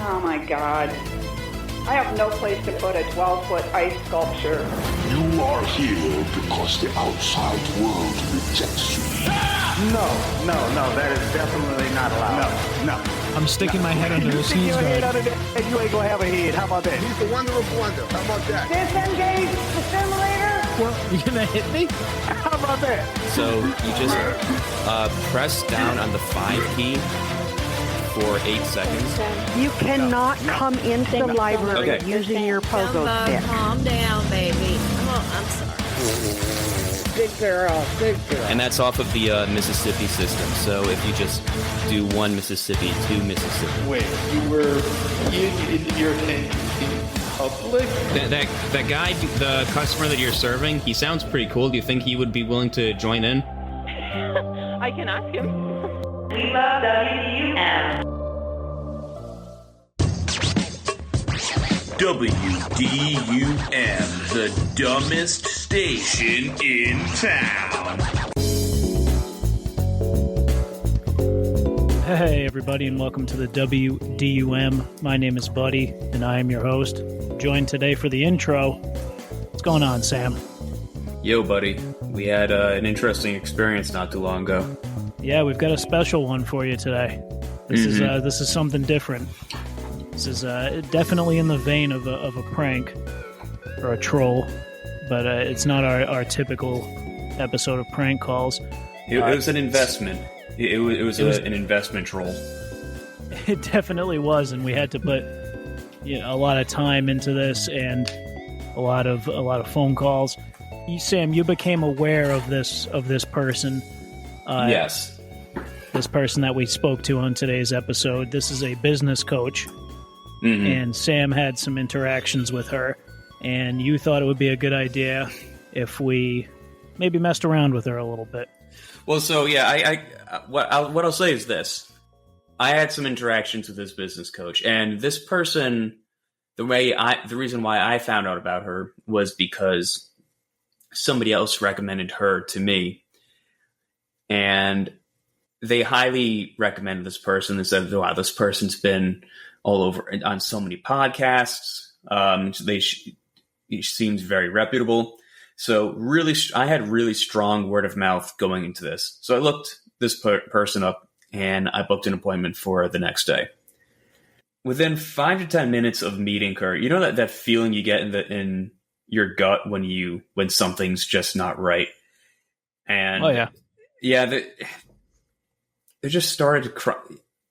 Oh my God. I have no place to put a 12-foot ice sculpture. You are here because the outside world rejects you. No, that is definitely not allowed. No. I'm sticking my head under a sneeze guard. And you ain't gonna have a head. How about that? He's the wonder of wonder. How about that? Disengage the simulator? Well, you're gonna hit me? How about that? So you just press down on the 5 key for 8 seconds. You cannot come into the library Okay. using your pogo Dumbo, stick. calm down, baby. I'm sorry. Good girl. And that's off of the Mississippi system. So if you just do one Mississippi, two Mississippi. Wait, you're in public? That guy, the customer that you're serving, he sounds pretty cool. Do you think he would be willing to join in? I can ask him. We love WDUM. WDUM, the dumbest station in town. Hey, everybody, and welcome to the WDUM. My name is Buddy, and I am your host. Joined today for the intro. What's going on, Sam? Yo, buddy. We had an interesting experience not too long ago. Yeah, we've got a special one for you today. This is something different. This is definitely in the vein of a prank or a troll, but it's not our typical episode of prank calls. It was an investment. It was an investment troll. It definitely was, and we had to put a lot of time into this and a lot of phone calls. Sam, you became aware of this person. Yes. This person that we spoke to on today's episode. This is a business coach. Mm-hmm. And Sam had some interactions with her, and you thought it would be a good idea if we maybe messed around with her a little bit. Well, so yeah, what I'll say is this: I had some interactions with this business coach, and this person, the reason why I found out about her was because somebody else recommended her to me, and they highly recommended this person. They said, "Wow, this person's been all over on so many podcasts. He seems very reputable." So really, I had really strong word of mouth going into this. So I looked this person up and I booked an appointment for the next day. Within 5 to 10 minutes of meeting her, you know that feeling you get in your gut when something's just not right. And they just started to cry.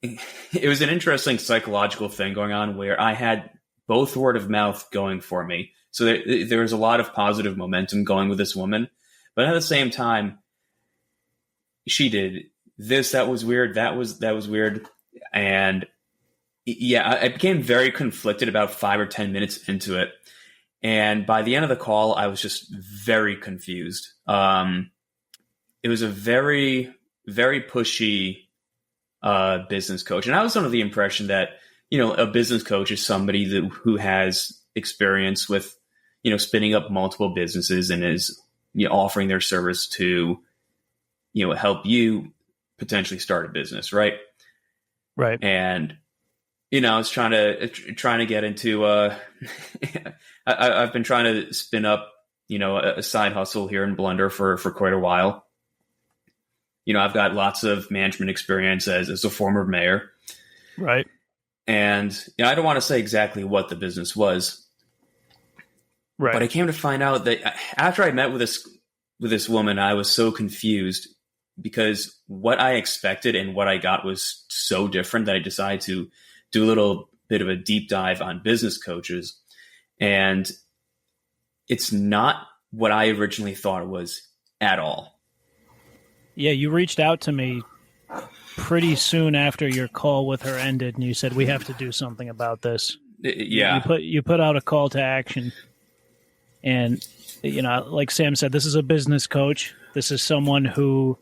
It was an interesting psychological thing going on where I had both word of mouth going for me. So there was a lot of positive momentum going with this woman. But at the same time, she did this, that was weird, that was weird. And yeah, I became very conflicted about 5 or 10 minutes into it. And by the end of the call, I was just very confused. It was a very, very pushy business coach. And I was under the impression that, a business coach is somebody who has experience with, spinning up multiple businesses and is offering their service to, help you potentially start a business. Right. Right. And, I was trying to get into, I've been trying to spin up, a side hustle here in Blunder for quite a while. I've got lots of management experience as a former mayor. Right. And I don't want to say exactly what the business was. Right. But I came to find out that after I met with this woman, I was so confused because what I expected and what I got was so different that I decided to do a little bit of a deep dive on business coaches. And it's not what I originally thought it was at all. Yeah, you reached out to me pretty soon after your call with her ended, and you said, we have to do something about this. Yeah. You put out a call to action. And, like Sam said, this is a business coach. This is someone who,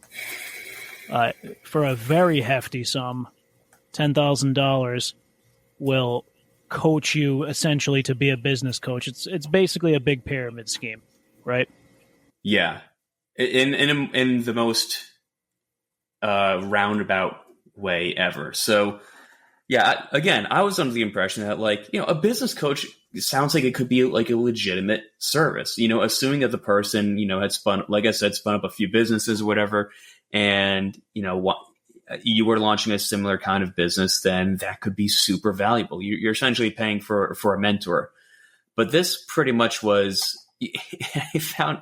for a very hefty sum, $10,000, will coach you essentially to be a business coach. It's basically a big pyramid scheme, right? Yeah. In the most roundabout way ever. So, Yeah, I was under the impression that, like, a business coach sounds like it could be like a legitimate service, assuming that the person, had spun up a few businesses or whatever, and, you were launching a similar kind of business, then that could be super valuable. You're essentially paying for a mentor. But this pretty much was, I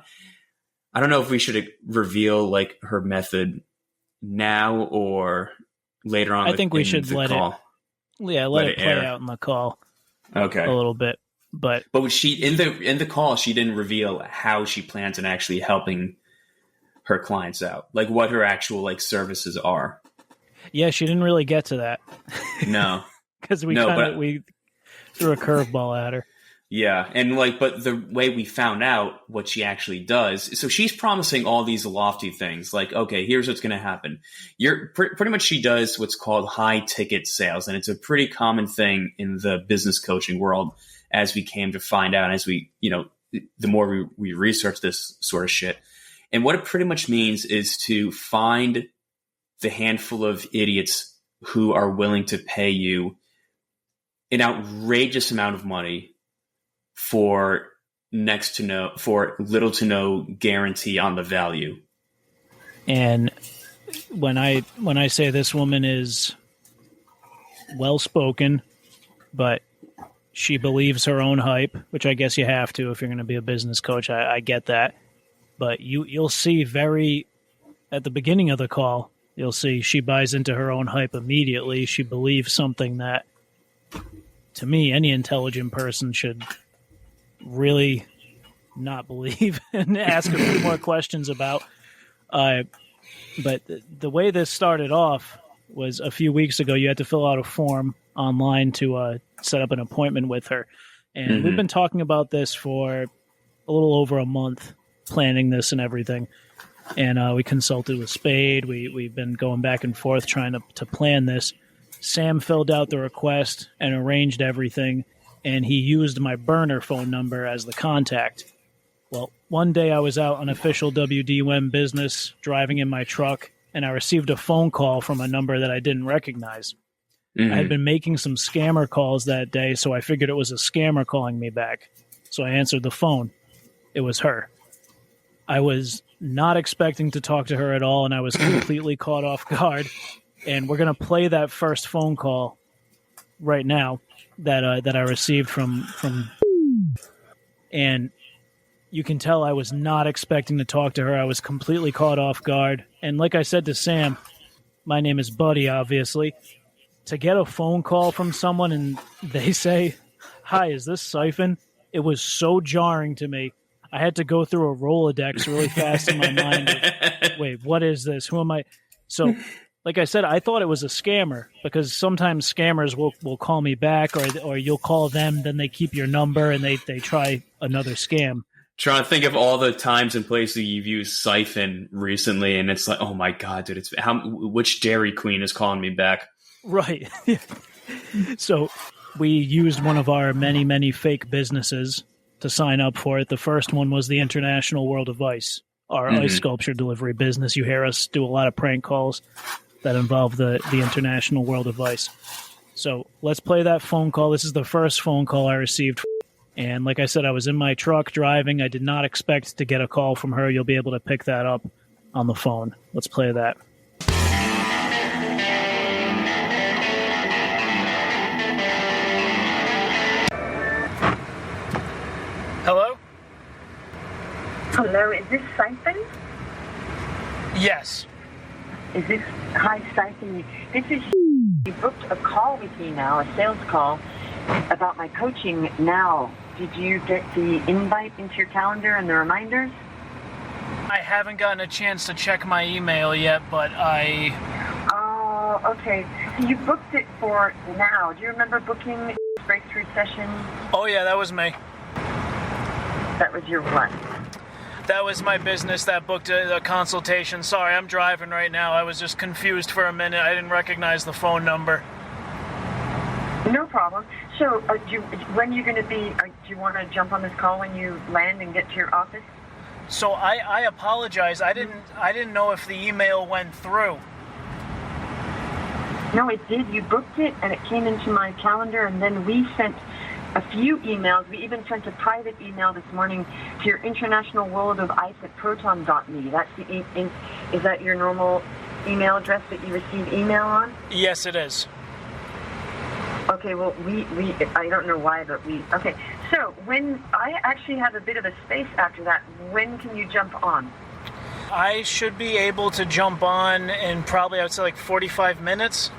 don't know if we should reveal like her method now or later on. I think we should let it play out in the call. Okay. A little bit. But she in the call, she didn't reveal how she plans on actually helping her clients out, like what her actual like services are. Yeah, she didn't really get to that. No, because we threw a curveball at her. Yeah, and but the way we found out what she actually does, so she's promising all these lofty things, like, okay, here's what's going to happen. Pretty much she does what's called high ticket sales, and it's a pretty common thing in the business coaching world, as we came to find out, as we, the more we research this sort of shit. And what it pretty much means is to find the handful of idiots who are willing to pay you an outrageous amount of money for little to no guarantee on the value. And when I say this woman is well spoken, but she believes her own hype, which I guess you have to if you're going to be a business coach. I get that, but you'll see at the beginning of the call, you'll see she buys into her own hype immediately. She believes something that, to me, any intelligent person should really not believe and ask a few more questions about. But the way this started off was a few weeks ago. You had to fill out a form online to set up an appointment with her. And we've been talking about this for a little over a month, planning this and everything. And we consulted with Spade. We've been going back and forth trying to plan this. Sam filled out the request and arranged everything, and he used my burner phone number as the contact. Well, one day I was out on official WDUM business, driving in my truck, and I received a phone call from a number that I didn't recognize. I had been making some scammer calls that day, so I figured it was a scammer calling me back. So I answered the phone. It was her. I was not expecting to talk to her at all, and I was completely caught off guard. And we're going to play that first phone call right now that I received from, and you can tell I was not expecting to talk to her. I was completely caught off guard. And like I said to Sam, my name is Buddy, obviously. To get a phone call from someone and they say, "Hi, is this Siphon?" It was so jarring to me. I had to go through a Rolodex really fast in my mind. Wait, what is this? Who am I? So, like I said, I thought it was a scammer because sometimes scammers will call me back or you'll call them, then they keep your number and they try another scam. Trying to think of all the times and places you've used Siphon recently, and it's like, oh my God, dude, which Dairy Queen is calling me back? Right. So we used one of our many, many fake businesses to sign up for it. The first one was the International World of Ice, our ice sculpture delivery business. You hear us do a lot of prank calls that involve the International World of Ice. So let's play that phone call. This is the first phone call I received. And like I said, I was in my truck driving. I did not expect to get a call from her. You'll be able to pick that up on the phone. Let's play that. Hello? Hello, is this Siphon? Yes. Is this, hi Siphon, this is you booked a call with me now, a sales call, about my coaching now. Did you get the invite into your calendar and the reminders? I haven't gotten a chance to check my email yet, but I... Oh, okay. So you booked it for now. Do you remember booking breakthrough session? Oh yeah, that was me. That was your what? That was my business that booked a consultation. Sorry, I'm driving right now. I was just confused for a minute. I didn't recognize the phone number. No problem. So, when are you going to be, do you want to jump on this call when you land and get to your office? So I apologize. I didn't know if the email went through. No, it did. You booked it, and it came into my calendar, and then we sent a few emails. We even sent a private email this morning to your international world of ice at proton.me. That's is that your normal email address that you receive email on? Yes, it is. Okay, well, we I don't know why, but okay. So when I actually have a bit of a space after that, when can you jump on? I should be able to jump on in probably, I would say, like 45 minutes.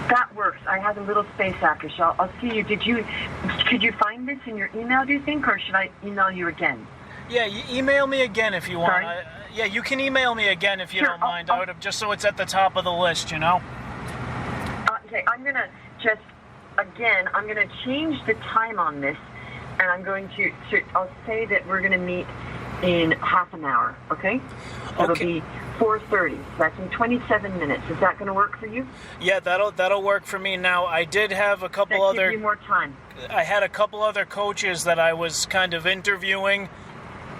That works. I have a little space after, so I'll see you. Could you find this in your email, do you think, or should I email you again? Yeah, you email me again if you want. Sorry? Yeah, you can email me again if you don't mind. I would have, just so it's at the top of the list, you know? Okay, I'm going to change the time on this, and I'm going to I'll say that we're going to meet in half an hour, okay? So it'll be 4:30. That's in 27 minutes. Is that going to work for you? Yeah, that'll work for me. Now, I did have a couple other... Give you more time. I had a couple other coaches that I was kind of interviewing.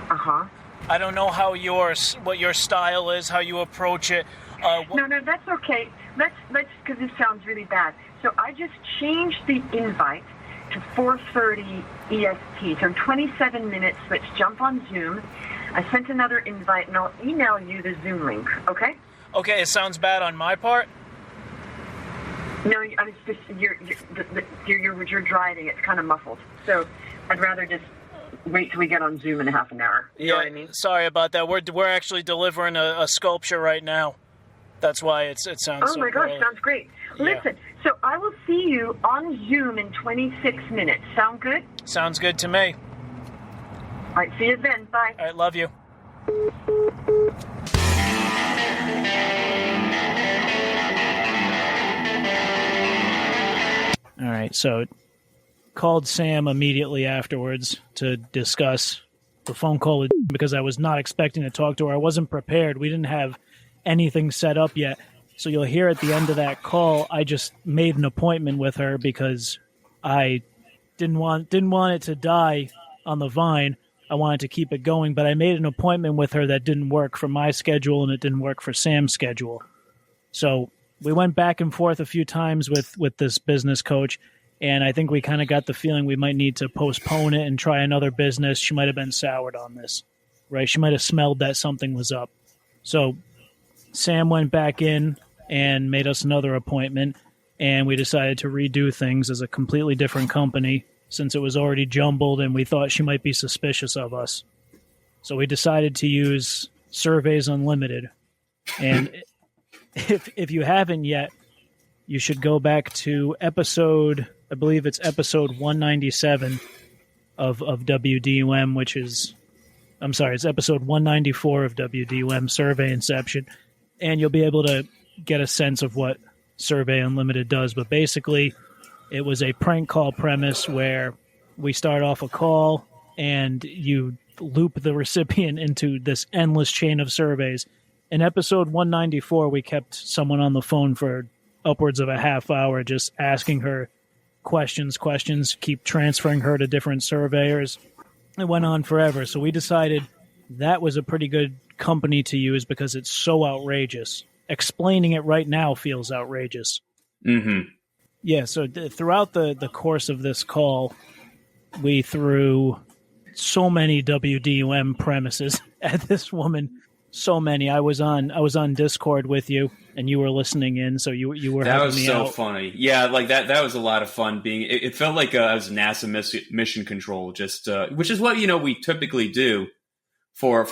Uh-huh. I don't know what your style is, how you approach it. No, that's okay. Let's because this sounds really bad. So I just changed the invite to 4:30 EST. So in 27 minutes, let's jump on Zoom. I sent another invite, and I'll email you the Zoom link, okay? Okay, it sounds bad on my part? No, it's just you're driving. It's kind of muffled. So I'd rather just wait till we get on Zoom in half an hour. You know what I mean? Sorry about that. We're actually delivering a sculpture right now. That's why it sounds so my gosh, early. sounds great. Yeah. Listen, so I will see you on Zoom in 26 minutes. Sound good? Sounds good to me. All right, see you then. Bye. All right, love you. All right, so called Sam immediately afterwards to discuss the phone call with, because I was not expecting to talk to her. I wasn't prepared. We didn't have anything set up yet. So you'll hear at the end of that call, I just made an appointment with her because I didn't want it to die on the vine. I wanted to keep it going, but I made an appointment with her that didn't work for my schedule and it didn't work for Sam's schedule. So we went back and forth a few times with this business coach, and I think we kind of got the feeling we might need to postpone it and try another business. She might have been soured on this, right? She might have smelled that something was up. So Sam went back in and made us another appointment, and we decided to redo things as a completely different company since it was already jumbled and we thought she might be suspicious of us. So we decided to use Surveys Unlimited. And if you haven't yet, you should go back to episode 197 of WDUM, which is, it's episode 194 of WDUM Survey Inception, and you'll be able to get a sense of what Survey Unlimited does. But basically, it was a prank call premise where we start off a call and you loop the recipient into this endless chain of surveys. In episode 194, we kept someone on the phone for upwards of a half hour just asking her questions, keep transferring her to different surveyors. It went on forever. So we decided that was a pretty good company to use because it's so outrageous. Explaining it right now feels outrageous. Mm-hmm. Yeah, so throughout the course of this call, we threw so many WDUM premises at this woman. So many. I was on Discord with you, and you were listening in, so you were helping me out. That was so funny. Yeah, like that was a lot of fun. It felt like I was NASA mission control, just which is what we typically do for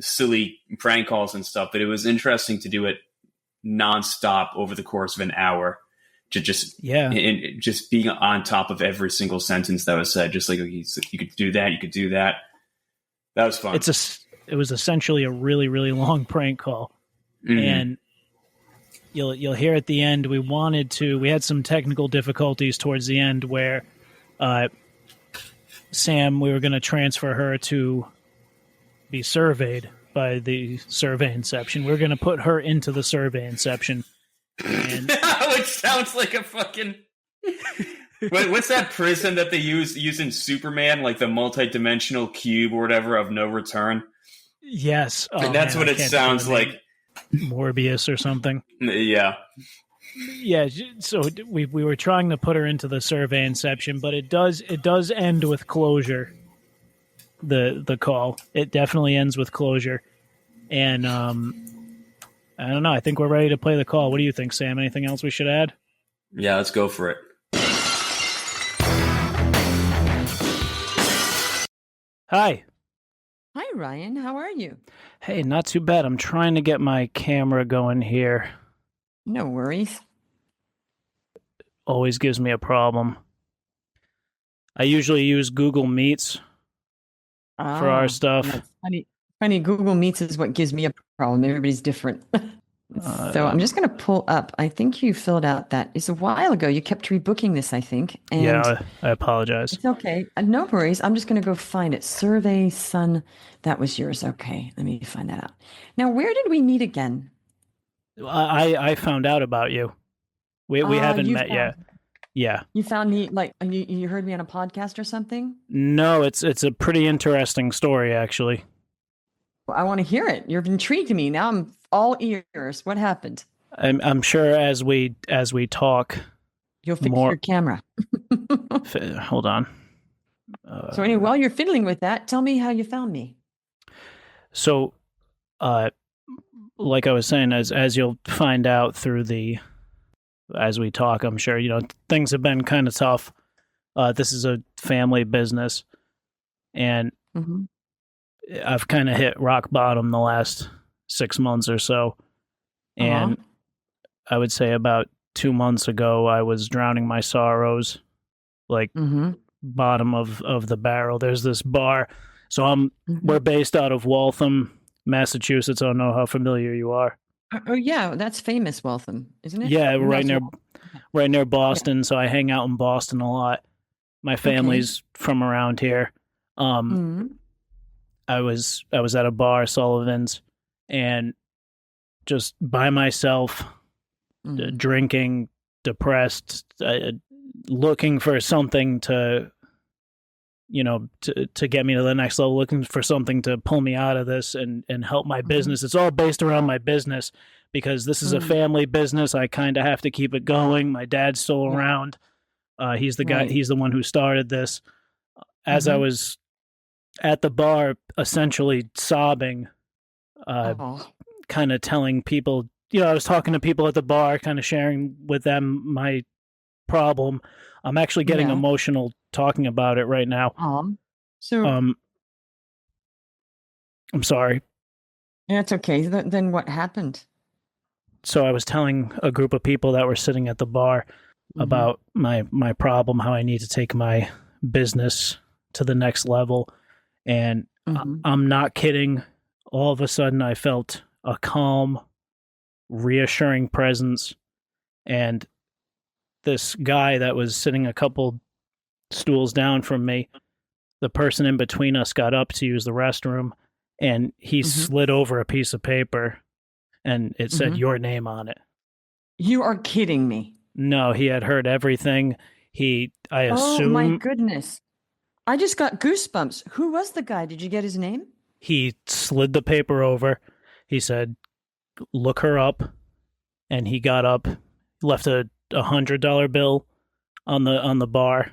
silly prank calls and stuff. But it was interesting to do it nonstop over the course of an hour. To just being on top of every single sentence that was said, just like you could do that, you could do that. That was fun. It was essentially a really, really long prank call, and you'll hear at the end. We had some technical difficulties towards the end where Sam, we were going to transfer her to be surveyed by the Survey Inception. We were going to put her into the Survey Inception. And which sounds like a fucking what's that prison that they use in Superman, like the multi-dimensional cube or whatever of no return? Yes. That's what it sounds like. Morbius or something. Yeah. Yeah, so we were trying to put her into the survey inception, but it does end with closure. The call, it definitely ends with closure, and I don't know. I think we're ready to play the call. What do you think, Sam? Anything else we should add? Yeah, let's go for it. Hi. Hi, Ryan. How are you? Hey, not too bad. I'm trying to get my camera going here. No worries. Always gives me a problem. I usually use Google Meets for our stuff. That's funny. Google Meets is what gives me a problem. Everybody's different. So I'm just going to pull up. I think you filled out that. It's a while ago. You kept rebooking this, I think. And yeah, I apologize. It's okay. No worries. I'm just going to go find it. Survey Sun. That was yours. Okay. Let me find that out. Now, where did we meet again? I found out about you. We haven't met yet. Yeah. You found me, like, you heard me on a podcast or something? No, it's a pretty interesting story, actually. Well, I want to hear it. You've intrigued me. Now I'm all ears. What happened? I'm sure as we talk, you'll fix your camera. Hold on. So anyway, while you're fiddling with that, tell me how you found me. So, like I was saying, as you'll find out as we talk, I'm sure, things have been kind of tough. This is a family business, and I've kind of hit rock bottom the last 6 months or so. And I would say about 2 months ago, I was drowning my sorrows, like bottom of the barrel. There's this bar. So we're based out of Waltham, Massachusetts. I don't know how familiar you are. Oh yeah, that's famous, Waltham, isn't it? Yeah, right near Boston. Yeah. So I hang out in Boston a lot. My family's from around here. I was at a bar, Sullivan's, and just by myself, drinking, depressed, looking for something to get me to the next level, looking for something to pull me out of this and help my business. It's all based around my business because this is a family business. I kind of have to keep it going. My dad's still around. He's the guy. He's the one who started this. As I was at the bar, essentially sobbing, kind of telling people, I was talking to people at the bar, kind of sharing with them my problem. I'm actually getting emotional talking about it right now. I'm sorry. Yeah, it's okay. Then what happened? So I was telling a group of people that were sitting at the bar about my problem, how I need to take my business to the next level. And I'm not kidding. All of a sudden, I felt a calm, reassuring presence. And this guy that was sitting a couple stools down from me, the person in between us got up to use the restroom, and he slid over a piece of paper, and it said your name on it. You are kidding me. No, he had heard everything. I assume. Oh my goodness. I just got goosebumps. Who was the guy? Did you get his name? He slid the paper over. He said, "Look her up." And he got up, left a $100 bill on the bar,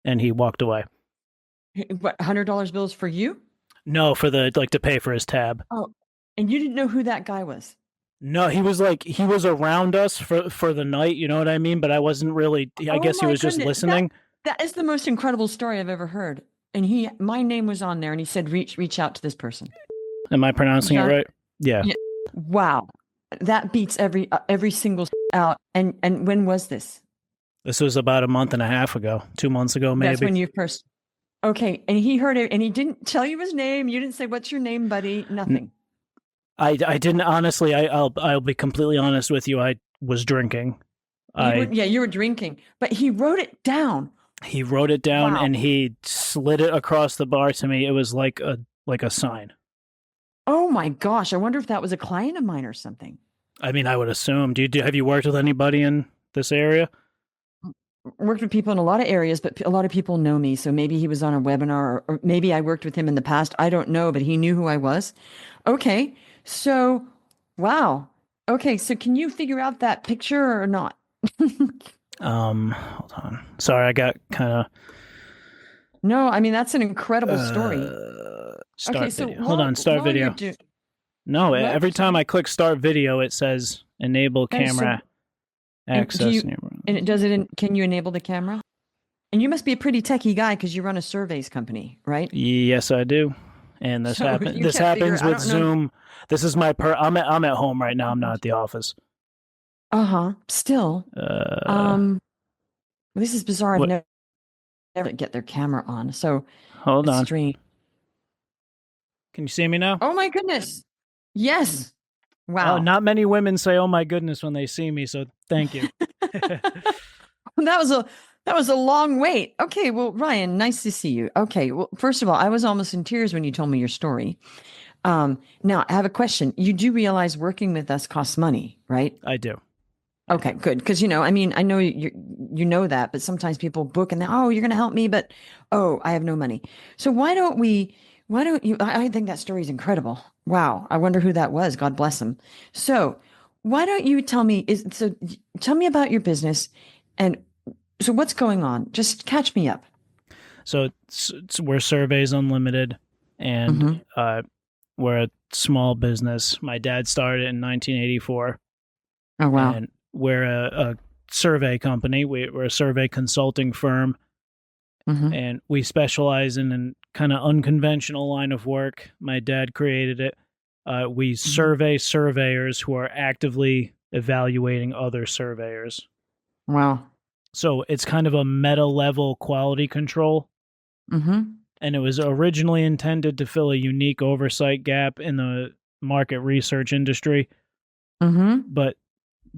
and he walked away. What, $100 bills for you? No, for to pay for his tab. Oh, and you didn't know who that guy was? No, he was around us for the night, you know what I mean? But I wasn't really, I guess he was just listening. That is the most incredible story I've ever heard. And my name was on there, and he said, reach out to this person. Am I pronouncing it right? Yeah. Wow. That beats every single out. And when was this? This was about a month and a half ago, 2 months ago, maybe. That's when you first. Okay. And he heard it, and he didn't tell you his name. You didn't say, "What's your name, buddy?" Nothing. I didn't, honestly. I'll be completely honest with you. I was drinking. You were drinking, but he wrote it down. He wrote it down, and he slid it across the bar to me. It was like a sign. Oh my gosh! I wonder if that was a client of mine or something. I mean, I would assume. Have you worked with anybody in this area? Worked with people in a lot of areas, but a lot of people know me. So maybe he was on a webinar, or maybe I worked with him in the past. I don't know, but he knew who I was. Okay, so Wow. Okay, so can you figure out that picture or not? Hold on. Sorry, I got kind of. No, I mean that's an incredible story. Start Okay, so video. Hold on, start video. No, What? every time I click start video, it says enable Okay, camera and access. Can you enable the camera? And you must be a pretty techie guy because you run a surveys company, right? Yes, I do. And this So happens. you This can't figure- happens I with don't know. Zoom. This is my I'm at home right now. I'm not at the office. Still. This is bizarre. What- I've never get their camera on. So Hold on. strange. Can you see me now? Oh my goodness. Yes. Wow. Oh, not many women say "Oh my goodness" when they see me. So thank you. That was a long wait. Okay, well, Ryan, nice to see you. Okay, well, first of all, I was almost in tears when you told me your story. Now I have a question. You do realize working with us costs money, right? I do. Okay, good. Because I mean, I know you know that, but sometimes people book and oh, you're going to help me, but oh, I have no money. So why don't you? I think that story is incredible. Wow, I wonder who that was. God bless him. So why don't you tell me? Tell me about your business, and so what's going on? Just catch me up. So we're Surveys Unlimited, and we're a small business. My dad started in 1984. Oh wow! And we're a survey company. We're a survey consulting firm, and we specialize in a kind of unconventional line of work. My dad created it. We survey surveyors who are actively evaluating other surveyors. Wow. So it's kind of a meta level quality control. And it was originally intended to fill a unique oversight gap in the market research industry. But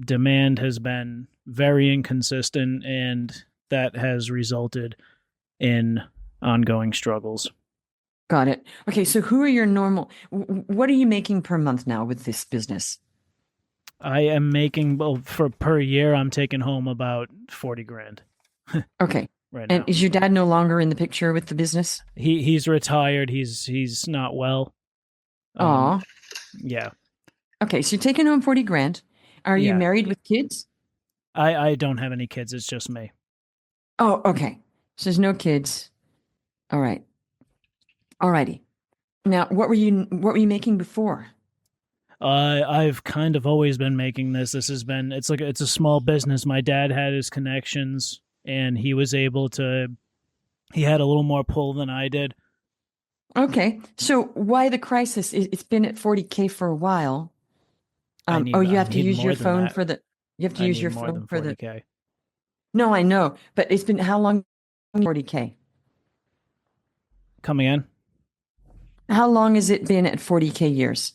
demand has been very inconsistent, and that has resulted in ongoing struggles. Got it. Okay, so who are your what are you making per month now with this business? I am making, for per year, I'm taking home about 40 grand. Okay. Right and now. Is your dad no longer in the picture with the business? He's retired. He's not well. Yeah. Okay, so you're taking home 40 grand. Are you married with kids? I don't have any kids. It's just me. Oh, okay. So there's no kids. All right. All righty. Now, what were you making before? I've kind of always been making this. It's a small business. My dad had his connections, and he was able to. He had a little more pull than I did. Okay, so why the crisis? It's been at 40K for a while. You have to use your phone for the. You have to use your phone for the. 40K. No, I know, but it's been how long? 40K. Coming in. How long has it been at 40K years?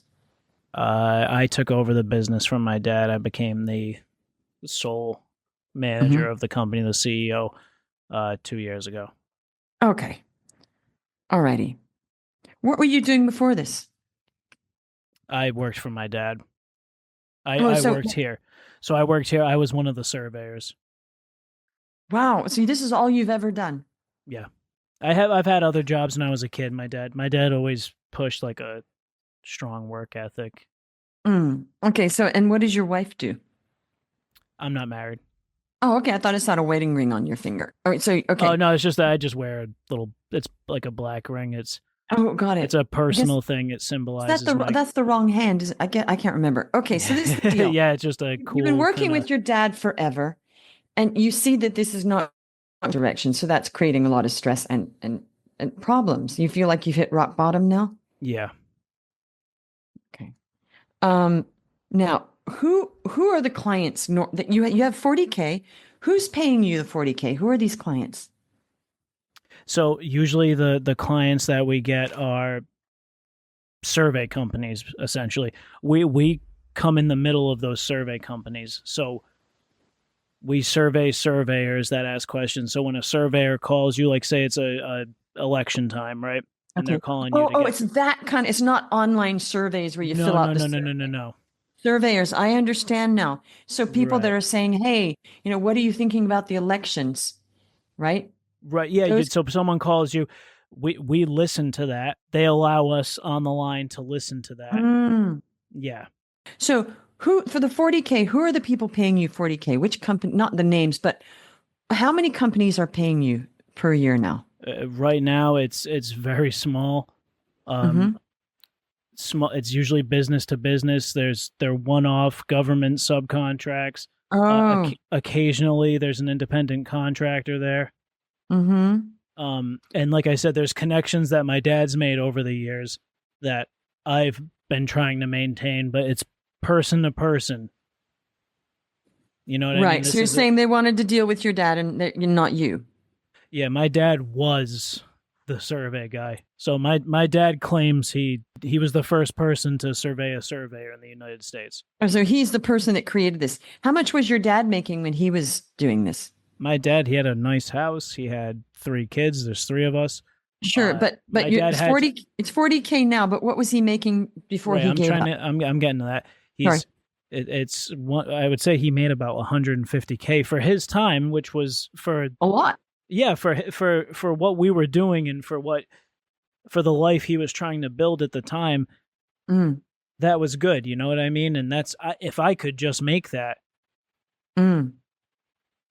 I took over the business from my dad. I became the sole manager of the company, the CEO, 2 years ago. Okay. All righty. What were you doing before this? I worked for my dad. I worked here. So I worked here. I was one of the surveyors. Wow. See, this is all you've ever done. Yeah. I've had other jobs when I was a kid. My dad always pushed like a strong work ethic. Okay. So, and what does your wife do? I'm not married. Oh, okay. I thought I saw a wedding ring on your finger. All right. So, okay. Oh, no, it's just that I just wear a little, it's like a black ring. Got it. It's a personal thing. It symbolizes. That's the wrong hand. I can't remember. Okay. So this is the deal. Yeah. It's just a cool. You've been working with your dad forever, and you see that this is not direction. So that's creating a lot of stress and problems. You feel like you've hit rock bottom now? Yeah. Okay. Now, who are the clients that you have 40K? Who's paying you the 40K? Who are these clients? So usually the clients that we get are survey companies, essentially. We come in the middle of those survey companies. So we survey surveyors that ask questions. So when a surveyor calls you, like say it's a election time, right? And they're calling you. It's that kind. It's not online surveys where you fill out. No. Surveyors, I understand now. So people that are saying, "Hey, what are you thinking about the elections?" Right? Right. Yeah. So someone calls you. We listen to that. They allow us on the line to listen to that. Yeah. So who for the 40K, who are the people paying you 40K? Which company, not the names, but how many companies are paying you per year now? Right now, it's very small. Small. It's usually business to business. They're one-off government subcontracts. Oh. Occasionally, there's an independent contractor there. Mm-hmm. And like I said, there's connections that my dad's made over the years that I've been trying to maintain, but it's person to person. You know what I mean? Right. So you're saying they wanted to deal with your dad and not you. Yeah, my dad was the survey guy. So my dad claims he was the first person to survey a surveyor in the United States. Oh, so he's the person that created this. How much was your dad making when he was doing this? My dad, he had a nice house. He had 3 kids. There's 3 of us. Sure, but it's 40K now. But what was he making before he gave up? I'm getting to that. It's one. I would say he made about 150K for his time, which was for a lot. Yeah, for what we were doing and for the life he was trying to build at the time. That was good. You know what I mean? And that's if I could just make that.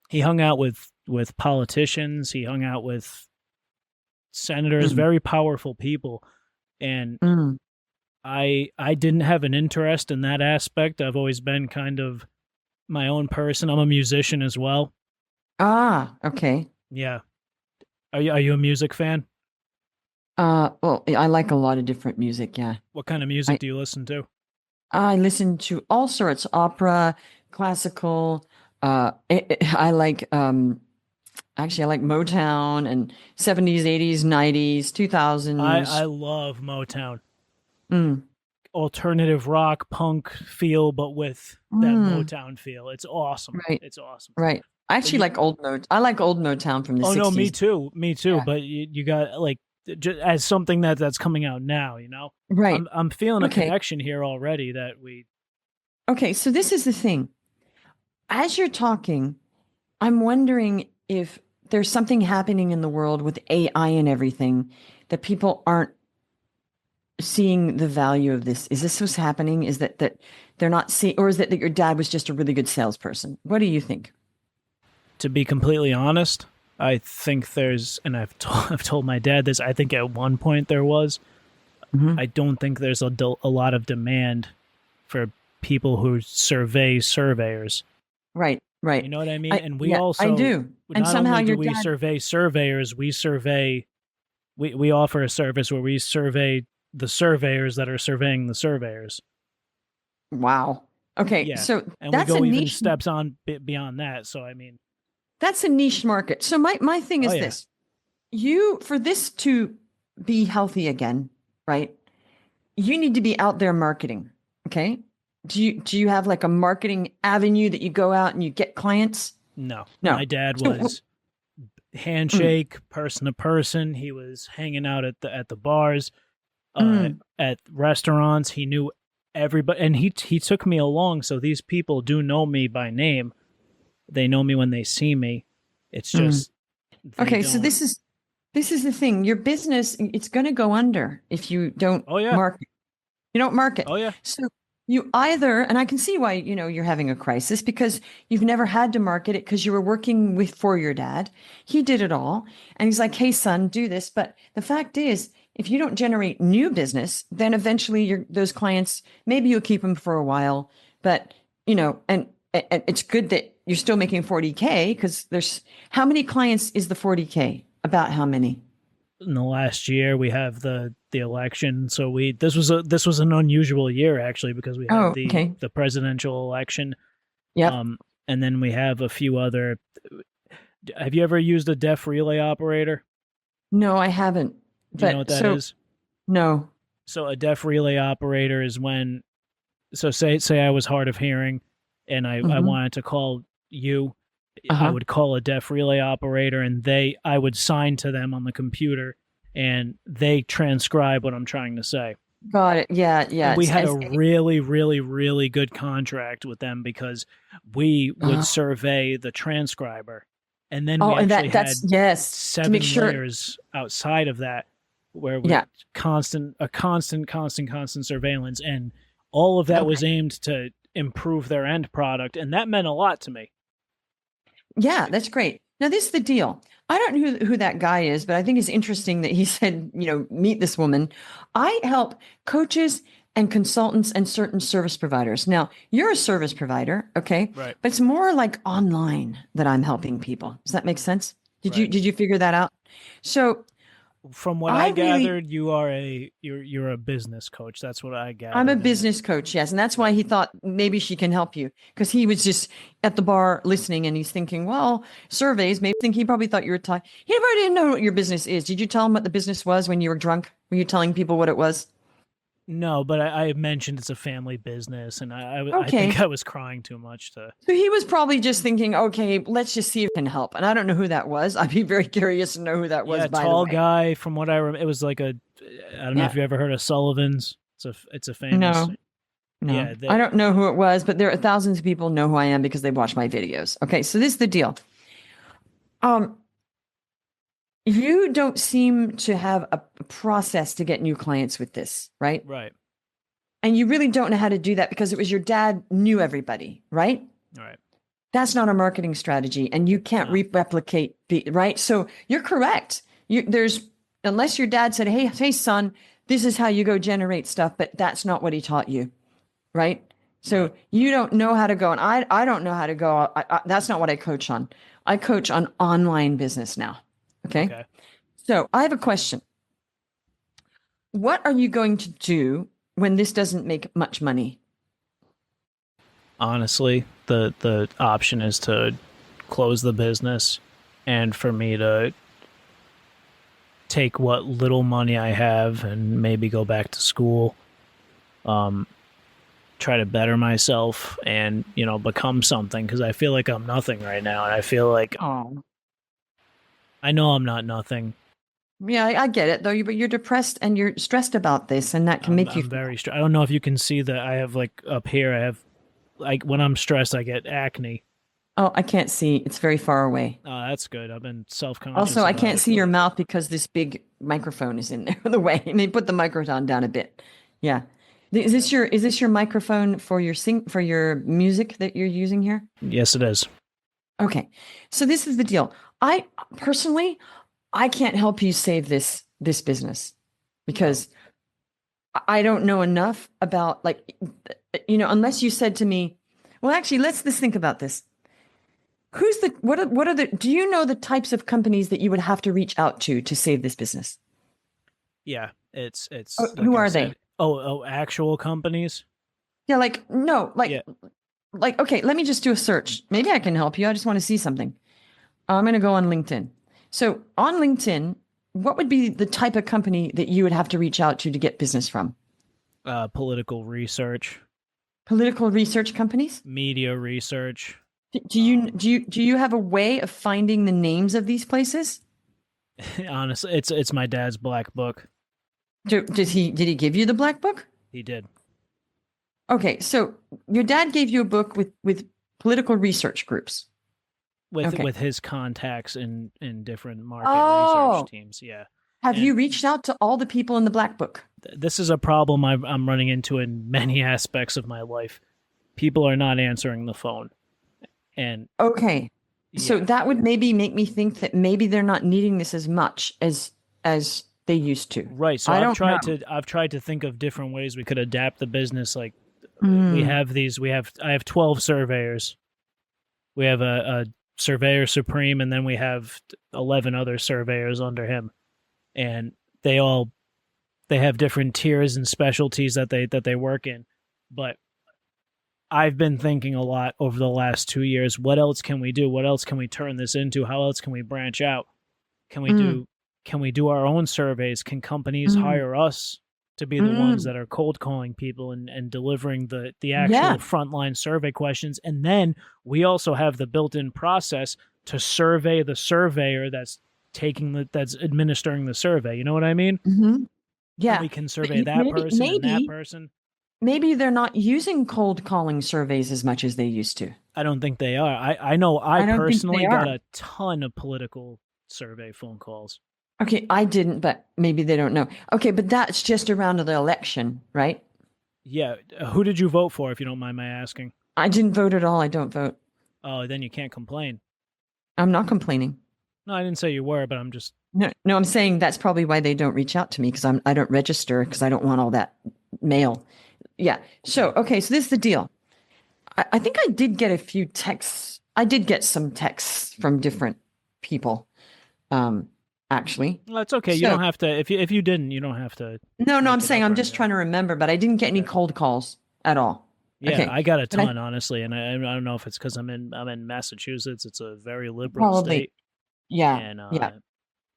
He hung out with politicians. He hung out with senators, very powerful people. And I didn't have an interest in that aspect. I've always been kind of my own person. I'm a musician as well. Ah, okay. Yeah. Are you a music fan? Well, I like a lot of different music, yeah. What kind of music do you listen to? I listen to all sorts, opera, classical. I like actually I like Motown and 70s, 80s, 90s, 2000s. I love Motown. Alternative rock, punk feel, but with that Motown feel. It's awesome. Right. It's awesome. Right. I actually like old Motown. I like old Motown from the 60s. Oh no, me too. Yeah. But you got like as something that's coming out now, you know. Right. I'm feeling a connection here already that we. Okay, so this is the thing. As you're talking, I'm wondering if there's something happening in the world with AI and everything that people aren't seeing the value of this. Is this what's happening? Is that they're not seeing, or is that your dad was just a really good salesperson? What do you think? To be completely honest, I think there's, and I've told my dad this, I think at one point there was, I don't think there's a lot of demand for people who survey surveyors. Right. You know what I mean? And we I do. And somehow only do we survey surveyors, we offer a service where we survey the surveyors that are surveying the surveyors. Wow. Okay. Yeah. So and that's we go a even niche steps on beyond that. So I mean, that's a niche market. So my thing is this: for this to be healthy again, right? You need to be out there marketing. Okay. Do you have like a marketing avenue that you go out and you get clients? No. My dad was handshake, person to person. He was hanging out at the bars, at restaurants. He knew everybody, and he took me along. So these people do know me by name. They know me when they see me. It's just okay. So this is the thing. Your business, it's going to go under if you don't market. You don't market. Oh yeah. So you either, and I can see why, you're having a crisis because you've never had to market it because you were working for your dad. He did it all. And he's like, hey, son, do this. But the fact is, if you don't generate new business, then eventually those clients, maybe you'll keep them for a while. But, and it's good that you're still making 40K because how many clients is the 40K? About how many? In the last year, we have the election. So this was an unusual year actually because we had the presidential election. Yeah. And then we have a few other. Have you ever used a deaf relay operator? No, I haven't. Do you know what that is? No. So a deaf relay operator is when, so say I was hard of hearing, and I wanted to call you. I would call a deaf relay operator, and I would sign to them on the computer, and they transcribe what I'm trying to say. Got it. Yeah. And we had a really, really, really good contract with them because we would survey the transcriber, and then we actually had 7 layers outside of that where we constant surveillance, and all of that Okay. was aimed to improve their end product, and that meant a lot to me. Yeah, that's great. Now, this is the deal. I don't know who that guy is, but I think it's interesting that he said, meet this woman. I help coaches and consultants and certain service providers. Now, you're a service provider, okay? Right. But it's more like online that I'm helping people. Does that make sense? Did you figure that out? So, from what I gathered, you're a business coach. That's what I gathered. I'm a business coach, yes. And that's why he thought maybe she can help you, because he was just at the bar listening and he's thinking, well, surveys, he probably thought you were talking. He probably didn't know what your business is. Did you tell him what the business was when you were drunk? Were you telling people what it was? No, but I mentioned it's a family business, and I think I was crying too much to. So he was probably just thinking, okay, let's just see if it can help. And I don't know who that was. I'd be very curious to know who that was. Yeah, by tall the way. guy. From what I remember, it was like I don't know if you ever heard of Sullivan's. It's a famous. No, yeah, I don't know who it was, but there are thousands of people know who I am because they watch my videos. Okay, so this is the deal. You don't seem to have a process to get new clients with this, right? Right. And you really don't know how to do that because it was your dad knew everybody, right? Right. That's not a marketing strategy, and you can't replicate right. So you're correct. Unless your dad said, "Hey, son, this is how you go generate stuff," but that's not what he taught you, right? So you don't know how to go, and I don't know how to go. That's not what I coach on. I coach on online business now. Okay. So I have a question. What are you going to do when this doesn't make much money? Honestly, the option is to close the business, and for me to take what little money I have and maybe go back to school, try to better myself and, become something, because I feel like I'm nothing right now, and I feel like I know I'm not nothing. Yeah, I get it though. But you're depressed and you're stressed about this, and that can make you. I'm very stressed. I don't know if you can see that I have up here. I have when I'm stressed, I get acne. Oh, I can't see. It's very far away. Oh, that's good. I've been self-conscious. Also, I can't see your mouth because this big microphone is in there the way. And they put the microphone down a bit. Yeah. Is this your microphone for your music that you're using here? Yes, it is. Okay. So this is the deal. I personally can't help you save this business because I don't know enough about unless you said to me, well, actually, let's think about this. Do you know the types of companies that you would have to reach out to save this business? Yeah, it's who are they? Oh, actual companies? Yeah, okay, let me just do a search. Maybe I can help you. I just want to see something. I'm going to go on LinkedIn. So on LinkedIn, what would be the type of company that you would have to reach out to get business from? Political research. Political research companies? Media research. Do you have a way of finding the names of these places? Honestly, it's my dad's black book. Did he give you the black book? He did. Okay, so your dad gave you a book with political research groups. With his contacts in different market research teams, yeah. Have you reached out to all the people in the black book? This is a problem I'm running into in many aspects of my life. People are not answering the phone. And okay, so that would maybe make me think that maybe they're not needing this as much as they used to. Right. So I've tried to think of different ways we could adapt the business. Like I have 12 surveyors. We have a surveyor supreme, and then we have 11 other surveyors under him, and they have different tiers and specialties that they work in. But I've been thinking a lot over the last 2 years. What else can we do? What else can we turn this into? How else can we branch out? Can we do our own surveys? Can companies hire us to be the ones that are cold calling people and delivering the actual frontline survey questions? And then we also have the built-in process to survey the surveyor that's administering the survey. You know what I mean? Mm-hmm. Yeah. And we can survey that person and that person. Maybe they're not using cold calling surveys as much as they used to. I don't think they are. I know I personally got a ton of political survey phone calls. Okay, I didn't, but maybe they don't know. Okay, but that's just around the election, right? Yeah. Who did you vote for, if you don't mind my asking? I didn't vote at all. I don't vote. Oh, then you can't complain. I'm not complaining. No, I didn't say you were, but I'm just. No, I'm saying that's probably why they don't reach out to me because I don't register because I don't want all that mail. Yeah. So, okay. So this is the deal. I think I did get a few texts. I did get some texts from different people. Actually. Well, it's okay. You don't have to. If you didn't, you don't have to. No, I'm saying I'm just trying to remember, but I didn't get any cold calls at all. Yeah, okay. I got a ton, honestly, and I don't know if it's because I'm in Massachusetts. It's a very liberal state. Yeah. And, yeah.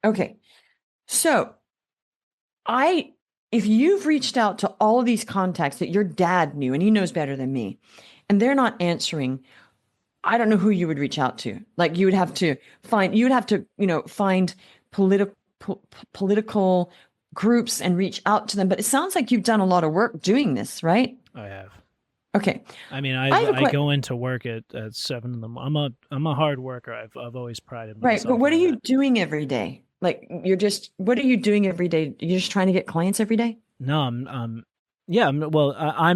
Okay. So if you've reached out to all of these contacts that your dad knew, and he knows better than me, and they're not answering, I don't know who you would reach out to. Like you would have to find, find political groups and reach out to them. But it sounds like you've done a lot of work doing this, right? I have. Okay. I mean, I go into work at 7 in the morning. I'm a hard worker. I've always prided myself. Right, but what are you doing every day? Like what are you doing every day? You're just trying to get clients every day? No, I'm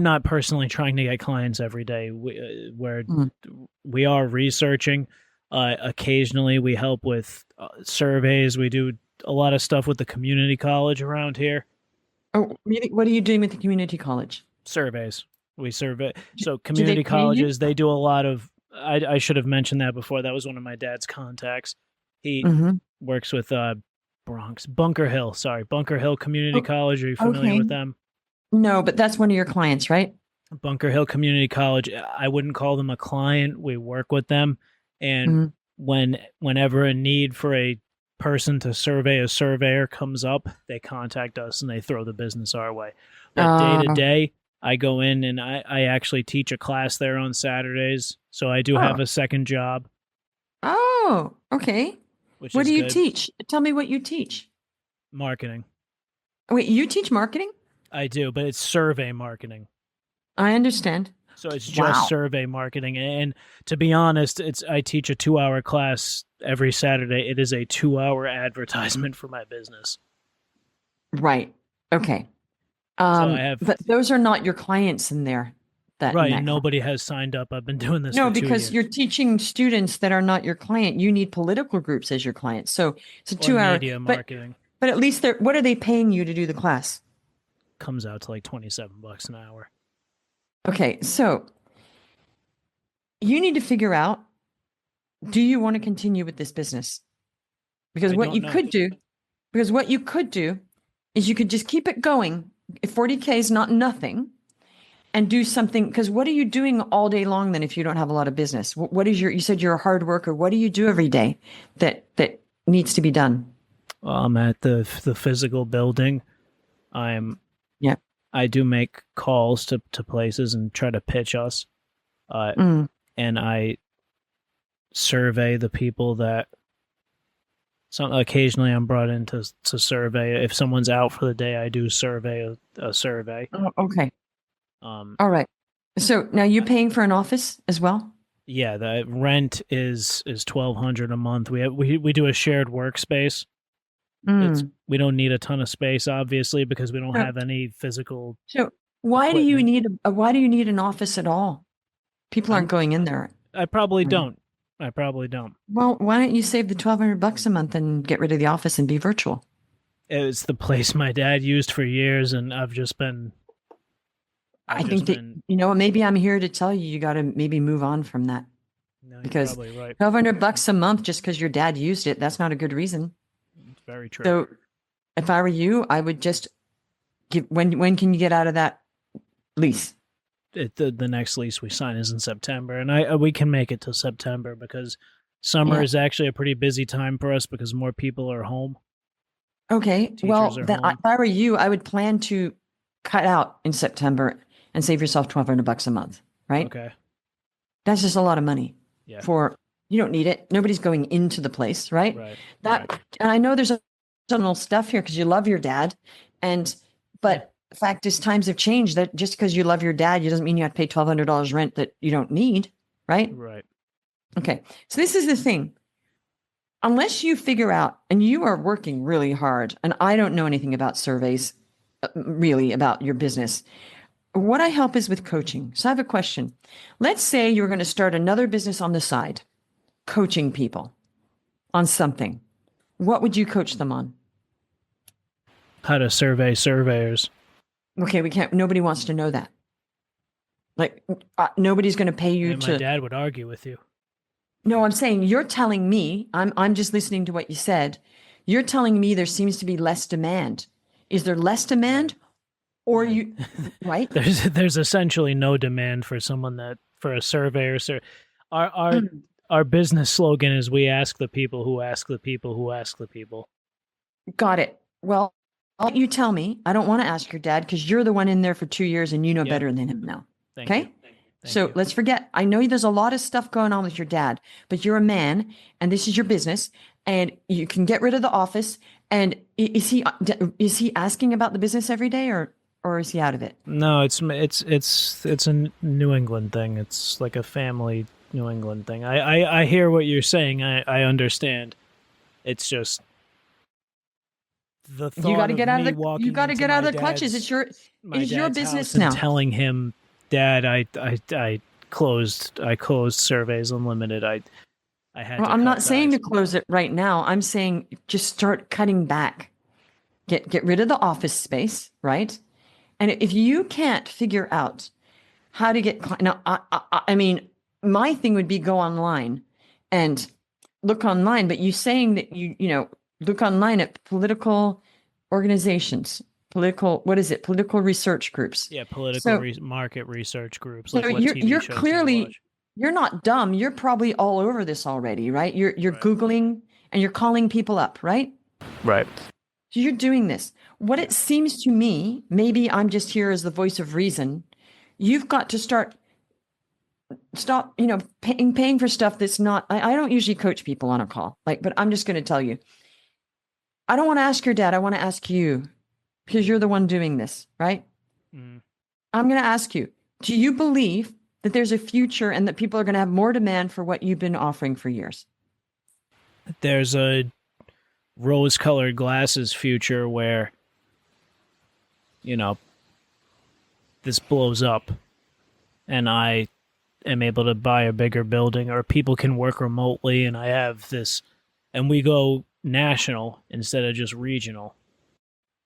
not personally trying to get clients every day. We are researching. Occasionally, we help with surveys. We do a lot of stuff with the community college around here. Oh, really? What are you doing with the community college? Surveys. We survey. So community colleges, they do a lot of. I should have mentioned that before. That was one of my dad's contacts. He works with Bunker Hill. Sorry, Bunker Hill Community College. Are you familiar with them? No, but that's one of your clients, right? Bunker Hill Community College. I wouldn't call them a client. We work with them, and whenever a need for a person to survey a surveyor comes up, they contact us and they throw the business our way. But day to day, I go in and I actually teach a class there on Saturdays. So I do have a second job. Oh, okay. What do you teach? Tell me what you teach. Marketing. Wait, you teach marketing? I do, but it's survey marketing. I understand. So it's just survey marketing. And to be honest, I teach a 2-hour class every Saturday. It is a 2-hour advertisement for my business. Right. Okay. But those are not your clients in there. Nobody has signed up. I've been doing this. No, for 2 because years. you're teaching students that are not your client. You need political groups as your clients. So it's a 2-hour media marketing. But at least what are they paying you to do the class? Comes out to like $27 an hour. Okay, so you need to figure out, do you want to continue with this business? Because what you could do is you could just keep it going. If 40K is not nothing, and do something, because what are you doing all day long then if you don't have a lot of business? What is you said you're a hard worker. What do you do every day that needs to be done? I'm at the physical building. I do make calls to places and try to pitch us. And I survey the people that occasionally I'm brought in to survey. If someone's out for the day, I do survey a survey. Oh, okay. All right. So now you're paying for an office as well? Yeah, the rent is $1,200 a month. We do a shared workspace. We don't need a ton of space, obviously, because we don't have any physical. So why do you need an office at all? People aren't going in there. I probably don't. Well, why don't you save the $1,200 a month and get rid of the office and be virtual? It's the place my dad used for years, and I've just been. I think that, maybe I'm here to tell you got to maybe move on from that. No, because you're probably right. $1,200 a month just because your dad used it, that's not a good reason. It's very true. So if I were you, I would just when can you get out of that lease? The next lease we sign is in September, and we can make it to September because summer is actually a pretty busy time for us because more people are home. Okay. Well, then home. if I were you, I would plan to cut out in September and save yourself $1,200 a month, right? Okay. That's just a lot of money. Yeah. You don't need it. Nobody's going into the place, right? Right. And I know there's a little stuff here because you love your dad, but the fact is times have changed. That just because you love your dad, it doesn't mean you have to pay $1,200 rent that you don't need, right? Right. Okay. So this is the thing. Unless you figure out, and you are working really hard, and I don't know anything about surveys, really about your business. what I help is with coaching. So I have a question. Let's say you're going to start another business on the side, coaching people on something. What would you coach them on? How to survey surveyors. Okay, we can't. Nobody wants to know that. Like, nobody's going to pay you And my dad would argue with you. No, I'm saying you're telling me. I'm just listening to what you said. You're telling me there seems to be less demand. Is there less demand, or you right? There's essentially no demand for someone for a surveyor. Our business slogan is we ask the people who ask the people who ask the people. Got it. Well, I'll let you tell me. I don't want to ask your dad because you're the one in there for 2 years and you know better than him now. Thank Okay? you. So let's forget. I know there's a lot of stuff going on with your dad, but you're a man and this is your business and you can get rid of the office. And is he asking about the business every day or is he out of it? No, it's a New England thing. It's like a family New England thing. I hear what you're saying. I understand. It's just the thought you got to get out of you got to get out of the clutches. It's your business now. Telling him, Dad, I closed Surveys Unlimited. I had. Well, I'm not saying to close it right now. I'm saying just start cutting back. Get rid of the office space, right? And if you can't figure out how to get now, I mean, my thing would be go online and look online. But you saying that you look online at political organizations. Political research groups. Yeah, political market research groups. So like you're clearly, you're not dumb. You're probably all over this already, right? You're right. Googling and you're calling people up, right? Right. So you're doing this. What it seems to me, maybe I'm just here as the voice of reason. You've got to stop, paying for stuff that's not. I don't usually coach people on a call, but I'm just going to tell you. I don't want to ask your dad. I want to ask you. Because you're the one doing this, right? Mm. I'm going to ask you, do you believe that there's a future and that people are going to have more demand for what you've been offering for years? There's a rose-colored glasses future where, this blows up and I am able to buy a bigger building or people can work remotely and I have this, and we go national instead of just regional.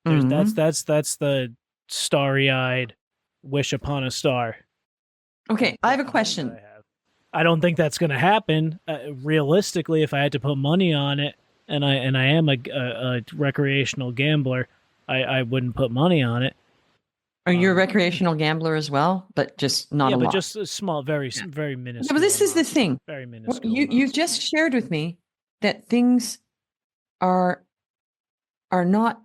Mm-hmm. That's the starry-eyed wish upon a star. Okay, I have a question. I don't think that's going to happen. Realistically, if I had to put money on it, and I am a recreational gambler, I wouldn't put money on it. Are you a recreational gambler as well, but just not a lot? Yeah, but just a small, very minuscule. Yeah, but this is the thing. Very minuscule. You just shared with me that things are not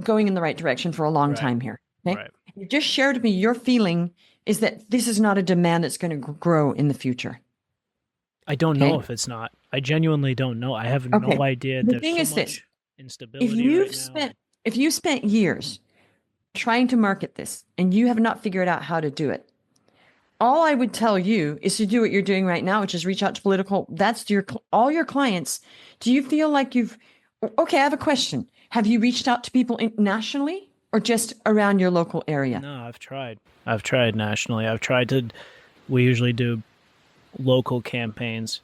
going in the right direction for a long time here. Okay? Right. You just shared with me your feeling is that this is not a demand that's going to grow in the future. I don't know if it's not. I genuinely don't know. I have no idea. The thing is this: instability. If you spent years trying to market this and you have not figured out how to do it, all I would tell you is to do what you're doing right now, which is reach out to political. That's all your clients. Do you feel like you've? Okay, I have a question. Have you reached out to people nationally or just around your local area? No, I've tried. I've tried nationally. We usually do local campaigns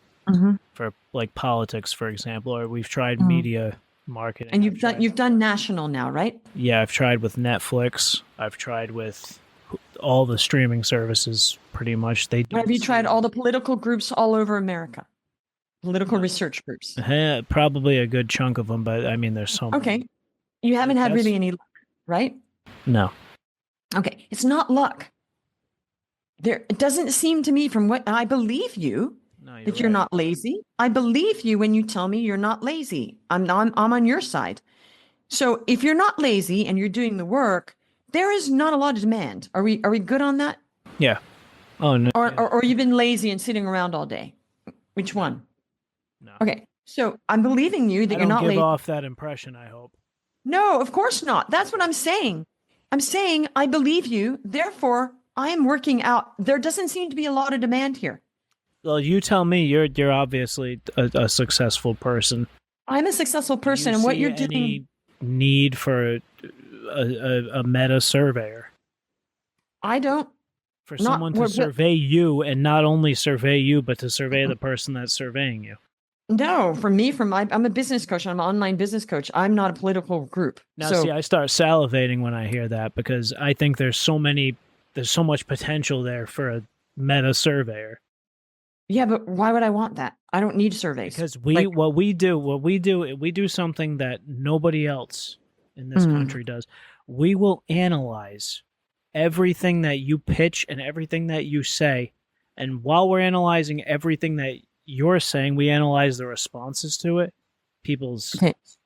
for like politics, for example, or we've tried media marketing. And you've done national now, right? Yeah, I've tried with Netflix. I've tried with all the streaming services pretty much. Have you tried all the political groups all over America? Political research groups. Probably a good chunk of them, but I mean, there's so many. Okay. You haven't had really any luck, right? No. Okay. It's not luck. It doesn't seem to me from what I believe you that you're not lazy. I believe you when you tell me you're not lazy. I'm on your side. So if you're not lazy and you're doing the work, there is not a lot of demand. Are we good on that? Yeah. Oh no. Or you've been lazy and sitting around all day. Which one? No. Okay, so I'm believing you that you're not. Don't give off that impression, I hope. No, of course not. That's what I'm saying. I'm saying I believe you. Therefore, I am working out. There doesn't seem to be a lot of demand here. Well, you tell me. You're obviously a successful person. I'm a successful person, and what you're doing. Any need for a meta surveyor? I don't. For Not- someone to we're- survey you, and not only survey you, but to survey the person that's surveying you. No, for me, I'm a business coach. I'm an online business coach. I'm not a political group. Now, so, see, I start salivating when I hear that because I think there's so much potential there for a meta surveyor. yeah, but why would I want that? I don't need surveys. Because we do something that nobody else in this country does. We will analyze everything that you pitch and everything that you say, and while we're analyzing everything that you're saying, we analyze the responses to it, people's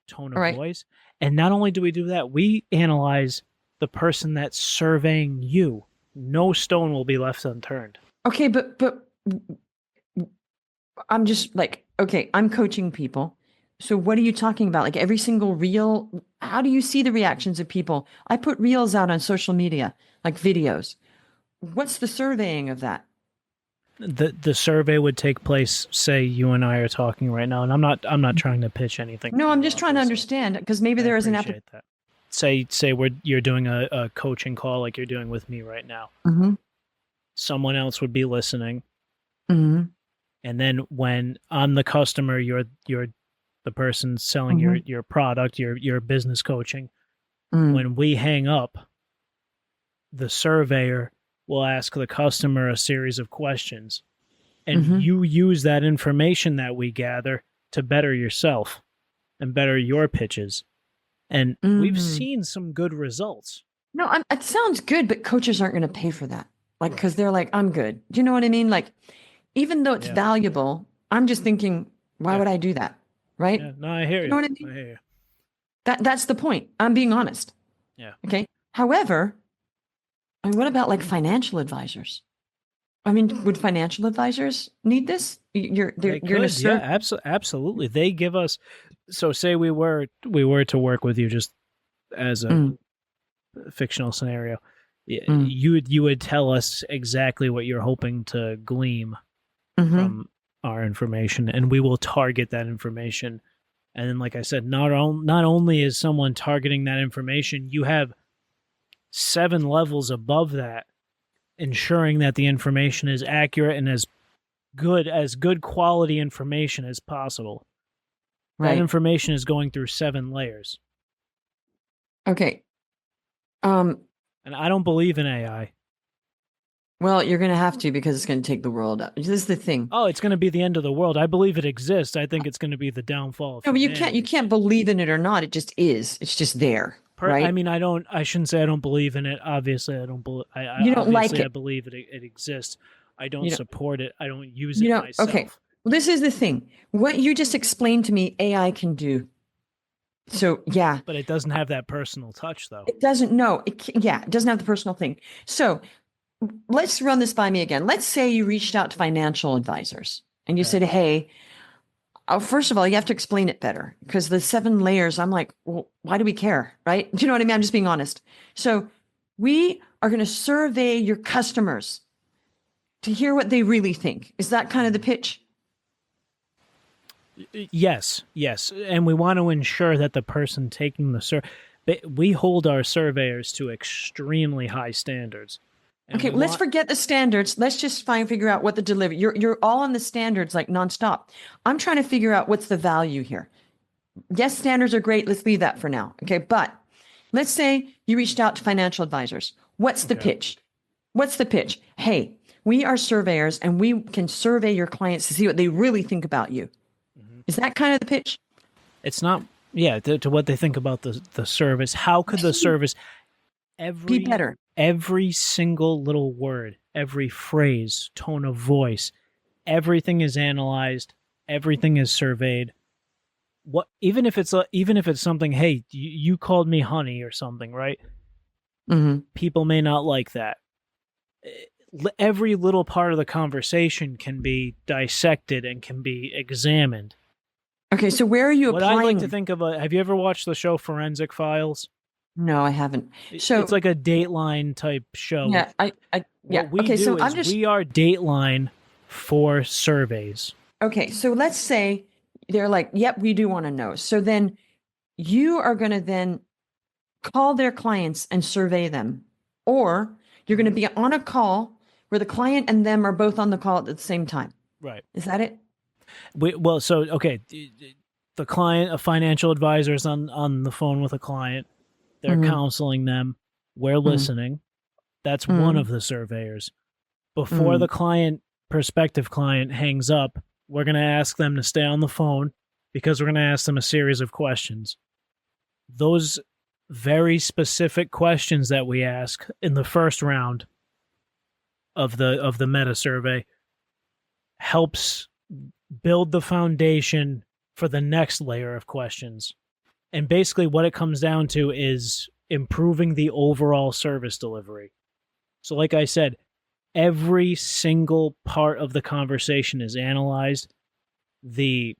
tone of voice, and not only do we do that, we analyze the person that's surveying you. No stone will be left unturned. Okay, but I'm just like, okay, I'm coaching people. So what are you talking about? Like every single reel, how do you see the reactions of people? I put reels out on social media, like videos. What's the surveying of that? The survey would take place, say you and I are talking right now, and I'm not trying to pitch anything. No, I'm just trying to understand because maybe there is an appreciate that. Say you're doing a coaching call like you're doing with me right now. Mm-hmm. Someone else would be listening. Mm-hmm. And then when I'm the customer, you're the person selling your product, your business coaching. When we hang up, the surveyor will ask the customer a series of questions, and you use that information that we gather to better yourself and better your pitches. And we've seen some good results. No, it sounds good, but coaches aren't going to pay for that. Like, because they're like, I'm good. Do you know what I mean? Like, even though it's valuable, I'm just thinking, why would I do that? Right? Yeah, no, I hear you. You know what I mean? I hear you. That's the point. I'm being honest. Yeah. Okay. However, I mean, what about like financial advisors? I mean, would financial advisors need this? You're going to serve. Yeah, absolutely. They give us. So, say we were to work with you just as a fictional scenario. You would tell us exactly what you're hoping to glean from our information, and we will target that information. And then, like I said, not only is someone targeting that information, you have 7 levels above that, ensuring that the information is accurate and as good quality information as possible. That information is going through 7 layers. Okay. And I don't believe in AI. Well, you're going to have to because it's going to take the world up. This is the thing. Oh, it's going to be the end of the world. I believe it exists. I think it's going to be the downfall of humanity. No, but you can't believe in it or not. It just is. It's just there. Right? I mean, I shouldn't say I don't believe in it. Obviously, I don't believe. You don't like it. I believe it exists. I don't support it. I don't use it myself. Okay. Well, this is the thing. What you just explained to me, AI can do. So, yeah. But it doesn't have that personal touch, though. It doesn't. No. It doesn't have the personal thing. So, let's run this by me again. Let's say you reached out to financial advisors and you said, hey, first of all, you have to explain it better because the 7 layers, I'm like, well, why do we care? Right? Do you know what I mean? I'm just being honest. So we are going to survey your customers to hear what they really think. Is that kind of the pitch? Yes. And we want to ensure that the person taking the survey, we hold our surveyors to extremely high standards. Okay, let's forget the standards. Let's just figure out what the delivery. You're all on the standards like nonstop. I'm trying to figure out what's the value here. Yes, standards are great. Let's leave that for now. Okay, but let's say you reached out to financial advisors. What's the pitch? What's the pitch? Hey, we are surveyors and we can survey your clients to see what they really think about you. Is that kind of the pitch? It's not. Yeah, to what they think about the service. How could the service be better? Every single little word, every phrase, tone of voice, everything is analyzed, everything is surveyed. What even if it's something, hey, you called me honey or something, right? People may not like that. Every little part of the conversation can be dissected and can be examined. Okay, so where are you applying? What I like to think of have you ever watched the show Forensic Files? No, I haven't. So it's like a Dateline type show. Yeah, What we do is we are Dateline for surveys. Okay, so let's say they're like, "Yep, we do want to know." So then you are going to then call their clients and survey them, or You're going to be on a call where the client and them are both on the call at the same time. Right. Is that it? The client, a financial advisor, is on the phone with a client. They're counseling them. We're listening. That's one of the surveyors. Before the prospective client hangs up, we're going to ask them to stay on the phone because we're going to ask them a series of questions. Those very specific questions that we ask in the first round of the meta survey helps build the foundation for the next layer of questions. And basically what it comes down to is improving the overall service delivery. So like I said, every single part of the conversation is analyzed. The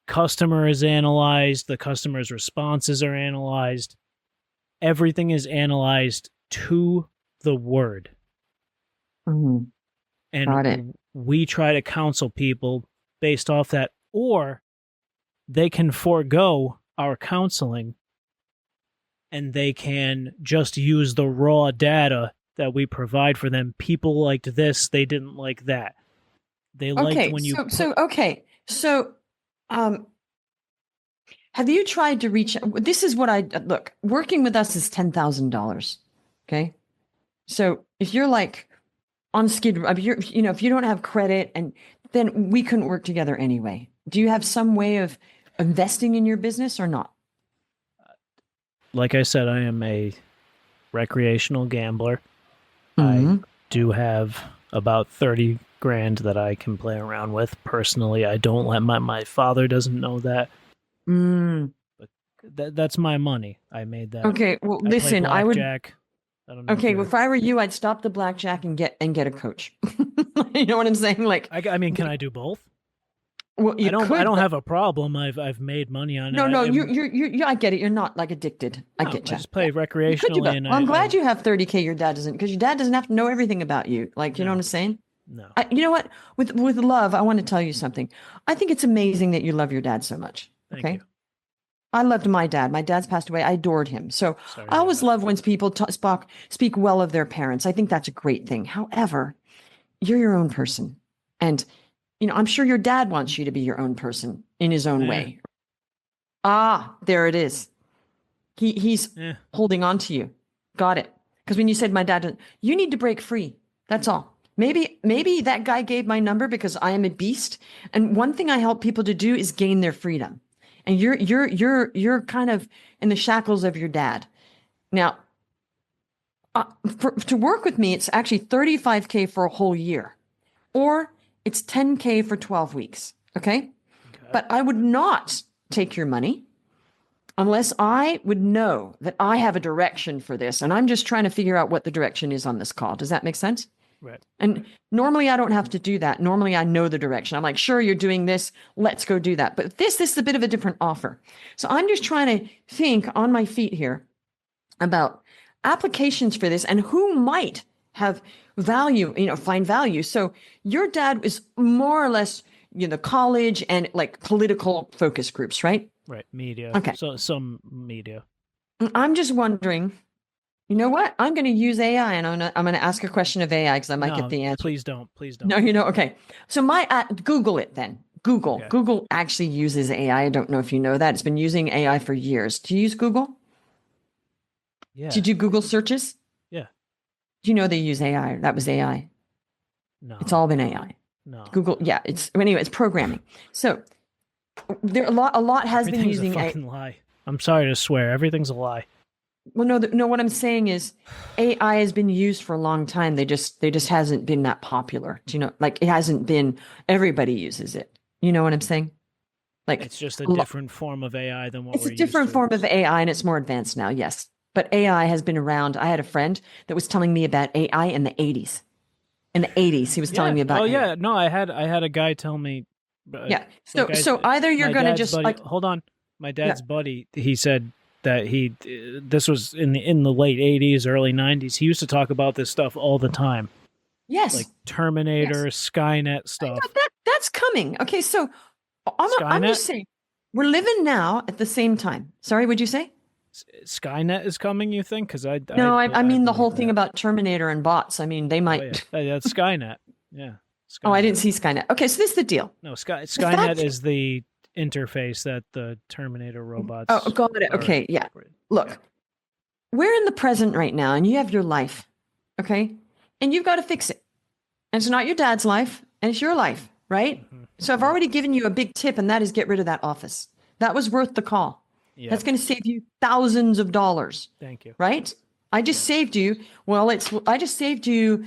customer is analyzed. The customer's responses are analyzed. Everything is analyzed to the word. And we try to counsel people based off that, or they can forego our counseling and they can just use the raw data that we provide for them. People liked this, they didn't like that. They liked when you have you tried to reach, this is what look, working with us is $10,000. Okay. So if you're like on skid, if you don't have credit, and then we couldn't work together anyway. Do you have some way of investing in your business or not? Like I said, I am a recreational gambler. I do have about 30 grand that I can play around with. Personally, I don't let my father doesn't know that. But that's my money. I made that. Okay, well, listen, I would. Blackjack. I don't know if I were you, I'd stop the blackjack and get a coach. You know what I'm saying? Like, I mean, can I do both? Well, I don't have a problem. I've made money on it. No, you I get it. You're not like addicted. I get you. I just play recreationally. I'm glad you have 30K. Your dad doesn't, because your dad doesn't have to know everything about you. Like, you know what I'm saying? No. You know what? With love, I want to tell you something. I think it's amazing that you love your dad so much. Thank okay. you. I loved my dad. My dad's passed away. I adored him. So I always love when people speak well of their parents. I think that's a great thing. However, you're your own person. And, I'm sure your dad wants you to be your own person in his own way. Ah, there it is. He's holding on to you. Got it. Because when you said my dad, you need to break free. That's all. Maybe that guy gave my number because I am a beast. And one thing I help people to do is gain their freedom. And you're kind of in the shackles of your dad. Now, to work with me, it's actually $35K for a whole year, or it's $10K for 12 weeks. Okay. But I would not take your money unless I would know that I have a direction for this. And I'm just trying to figure out what the direction is on this call. Does that make sense? Right. And normally I don't have to do that. Normally I know the direction. I'm like, sure, you're doing this. Let's go do that. But this is a bit of a different offer. So I'm just trying to think on my feet here about applications for this and who might have value, find value. So your dad is more or less, college and like political focus groups, right? Right. Media. Okay. So some media. I'm just wondering, you know what? I'm going to use AI, and I'm going to ask a question of AI because I might get the answer. Please don't. No, okay. So Google it then. Google actually uses AI. I don't know if you know that. It's been using AI for years. Do you use Google? Yeah. Did you Google searches? Yeah. Do you know they use AI? That was AI. No. It's all been AI. No. Google, yeah. It's programming. So there a lot has been using a fucking lie. I'm sorry to swear. Everything's a lie. Well, no. What I'm saying is, AI has been used for a long time. They just hasn't been that popular. Do you know? Like, it hasn't been. Everybody uses it. You know what I'm saying? Like, it's just a different form of AI than what we're used to. It's a different form of AI, and it's more advanced now. Yes, but AI has been around. I had a friend that was telling me about AI in the 80s. In the 80s, he was telling me about. Oh yeah, no, I had a guy tell me. Yeah. So either you're going to just buddy, hold on. My dad's buddy, he said that this was in the late 80s, early 90s. He used to talk about this stuff all the time. Yes. Like Terminator, Skynet stuff. That's coming. Okay, so I'm just saying, we're living now at the same time. Sorry, what'd you say? Skynet is coming, you think? Because No, I mean the believe whole that. thing about Terminator and bots. I mean, they might. Oh, yeah. That's Skynet. Yeah. Skynet. Oh, I didn't see Skynet. Okay, so this is the deal. No, Skynet is the interface that the Terminator robots. Oh, got it. Okay, yeah. Look, we're in the present right now, and you have your life, okay? And you've got to fix it. And it's not your dad's life, and it's your life, right? Mm-hmm. So I've already given you a big tip, and that is get rid of that office. That was worth the call. Yeah. That's going to save you thousands of dollars. Thank you. Right? I just saved you. Well, I just saved you.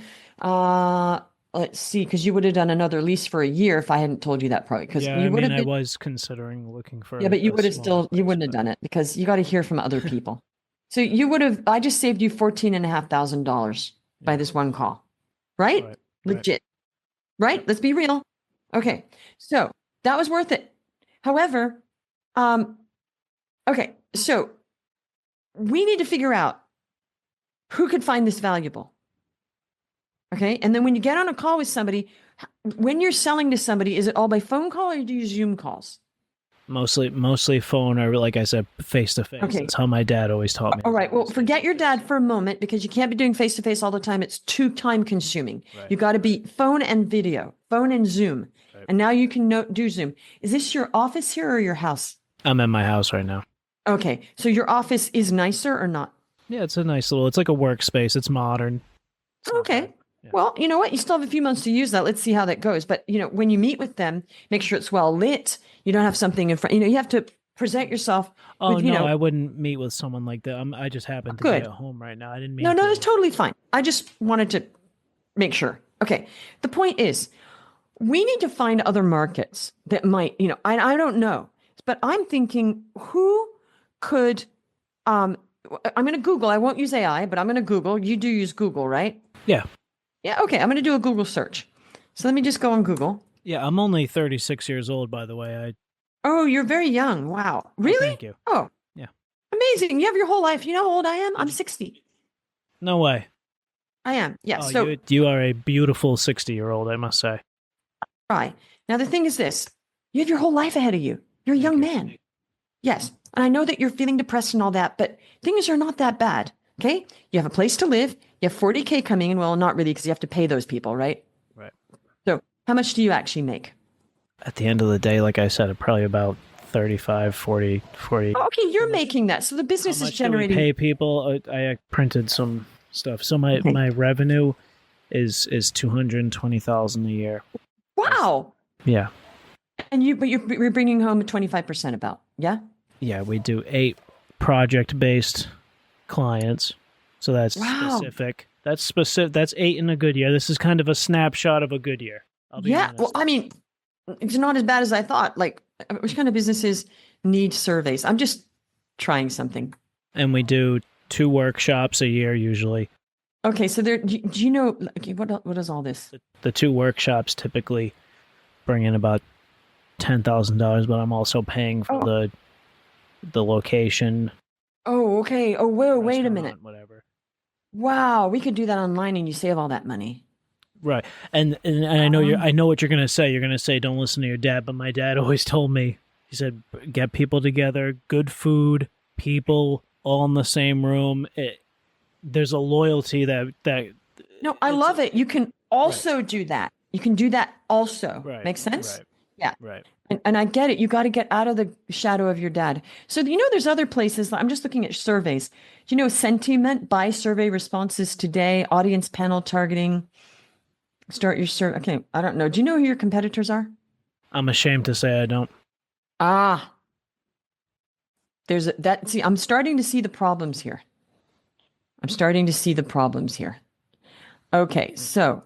Let's see, because you would have done another lease for a year if I hadn't told you that, probably. Because I was considering looking for. Yeah, but you would have you wouldn't have done it because you got to hear from other people. So you would have. I just saved you $14,500 by this one call, right? Legit, right? Let's be real. Okay, so that was worth it. However, okay, so we need to figure out who could find this valuable. Okay, and then when you get on a call with somebody, when you're selling to somebody, is it all by phone call or do you use Zoom calls? Mostly phone or, like I said, face to face. That's how my dad always taught me. All right. Well, forget your dad for a moment because you can't be doing face to face all the time. It's too time consuming. Right. You got to be phone and video, phone and Zoom. Right. And now you can do Zoom. Is this your office here or your house? I'm in my house right now. Okay. So your office is nicer or not? Yeah, it's a nice little, it's like a workspace. It's modern. Okay. Yeah. Well, you know what? You still have a few months to use that. Let's see how that goes. But, when you meet with them, make sure it's well lit. You don't have something in front. You have to present yourself. Oh, with, I wouldn't meet with someone like that. I just happen to be at home right now. I didn't mean No, that's totally fine. I just wanted to make sure. Okay. The point is, we need to find other markets that might, I don't know. But I'm thinking who could, I'm going to Google. I won't use AI, but I'm going to Google. You do use Google, right? Yeah. Yeah, okay. I'm going to do a Google search. So let me just go on Google. Yeah, I'm only 36 years old, by the way. Oh, you're very young. Wow. Really? Oh, thank you. Oh. Yeah. Amazing. You have your whole life. You know how old I am? I'm 60. No way. I am. Yeah. Oh, so you are a beautiful 60-year-old, I must say. Right. Now, the thing is this. You have your whole life ahead of you. You're a young man. Yes. And I know that you're feeling depressed and all that, but things are not that bad. Okay? You have a place to live. You have $40K coming in. Well, not really, because you have to pay those people, right? Right. So how much do you actually make? At the end of the day, like I said, probably about 35, 40. Okay, you're making that. So the business is generating. Do we pay people? I printed some stuff. So my revenue is $220,000 a year. Wow. Yeah. And you're bringing home 25% about, yeah? Yeah, we do 8 project-based clients. So that's specific. That's specific. That's 8 in a good year. This is kind of a snapshot of a good year. I'll be honest. Well, I mean, it's not as bad as I thought. Like, which kind of businesses need surveys? I'm just trying something. And we do 2 workshops a year usually. Okay, so do you know what is all this? The 2 workshops typically bring in about $10,000, but I'm also paying for the location. Oh, okay. Oh, wait a minute. Whatever. Wow, we could do that online, and you save all that money. Right, and I know I know what you're gonna say. You're gonna say, "Don't listen to your dad." But my dad always told me, he said, "Get people together, good food, people all in the same room." There's a loyalty that. No, I love it. You can also do that. You can do that also. Right. Makes sense? Right. Yeah. Right. And I get it. You got to get out of the shadow of your dad. So, there's other places. I'm just looking at surveys. Do you know Sentiment? Buy survey responses today. Audience panel targeting. Start your survey. Okay. I don't know. Do you know who your competitors are? I'm ashamed to say I don't. See, I'm starting to see the problems here. Okay. So.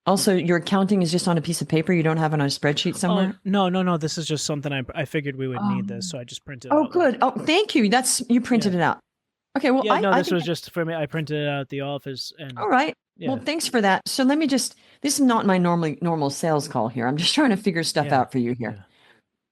Also, your accounting is just on a piece of paper. You don't have it on a spreadsheet somewhere? No. This is just something I figured we would need this, so I just printed it out. Oh, good. Oh, thank you. You printed it out. Okay, well, this was just for me. I printed it out at the office. And all right. Yeah. Well, thanks for that. So let me this is not my normal sales call here. I'm just trying to figure stuff out for you here.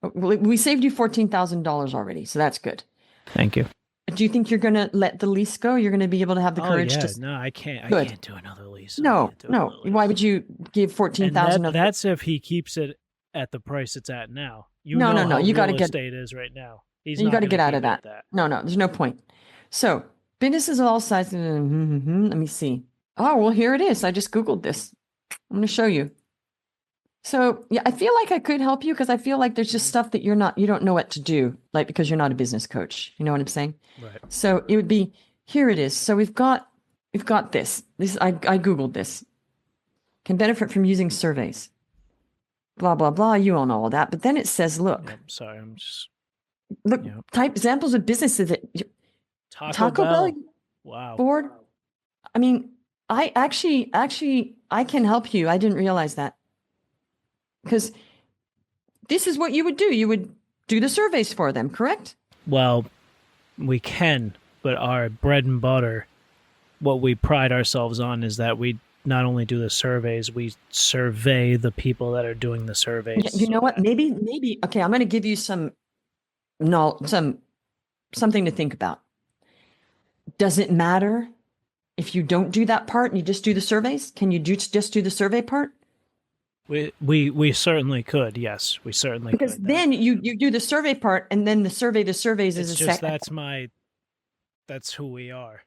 Yeah. We saved you $14,000 already, so that's good. Thank you. Do you think you're going to let the lease go? You're going to be able to have the courage to... No, I can't. I can't do another lease. No. Why would you give $14,000? That's if he keeps it at the price it's at now. No. You got to get... estate is right now. He's You not got to gonna get out keep of it at that. No, there's no point. So businesses of all sizes. Let me see. Oh, well, here it is. I just Googled this. I'm going to show you. So yeah, I feel like I could help you because I feel like there's just stuff that you don't know what to do, like because you're not a business coach. You know what I'm saying? Right. So it would be, here it is. So we've got this. I Googled this. Can benefit from using surveys. Blah, blah, blah. You all know all that. But then it says, look, Sorry, I'm just look, type examples of businesses that Taco Bell. Wow. Board. I mean, I actually, I can help you. I didn't realize that. Because this is what you would do. You would do the surveys for them, correct? Well, we can, but our bread and butter, what we pride ourselves on is that we not only do the surveys, we survey the people that are doing the surveys. You know what? Maybe. Okay, I'm going to give you something to think about. Does it matter if you don't do that part and you just do the surveys? Can you just do the survey part? We certainly could. Yes, we certainly because could. Then you do the survey part, and then the surveys It's is just that's who we are.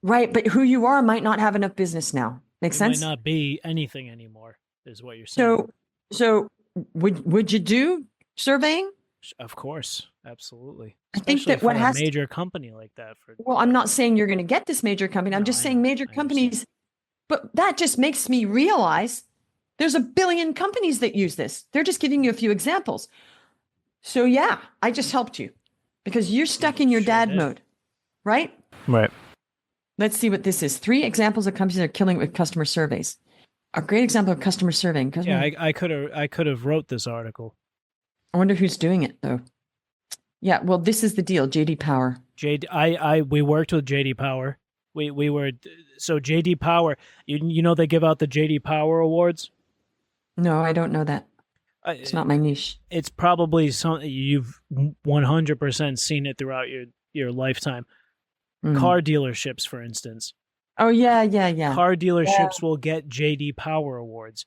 Right, but who you are might not have enough business now. Make sense? Might not be anything anymore, is what you're saying. So would you do surveying? Of course, absolutely. I think that what has a major company like that. Well, I'm not saying you're going to get this major company. I'm just saying major companies. But that just makes me realize there's a billion companies that use this. They're just giving you a few examples. So yeah, I just helped you because you're stuck in your dad mode, right? Right. Let's see what this is. 3 examples of companies that are killing it with customer surveys. A great example of customer surveying. Yeah, I could have wrote this article. I wonder who's doing it though. Yeah, well, this is the deal. JD Power. We worked with JD Power. We were so JD Power. You know they give out the JD Power awards. No, I don't know that. It's not my niche. It's probably something you've 100% seen it throughout your lifetime. Car dealerships, for instance. Oh yeah. Car dealerships will get JD Power awards.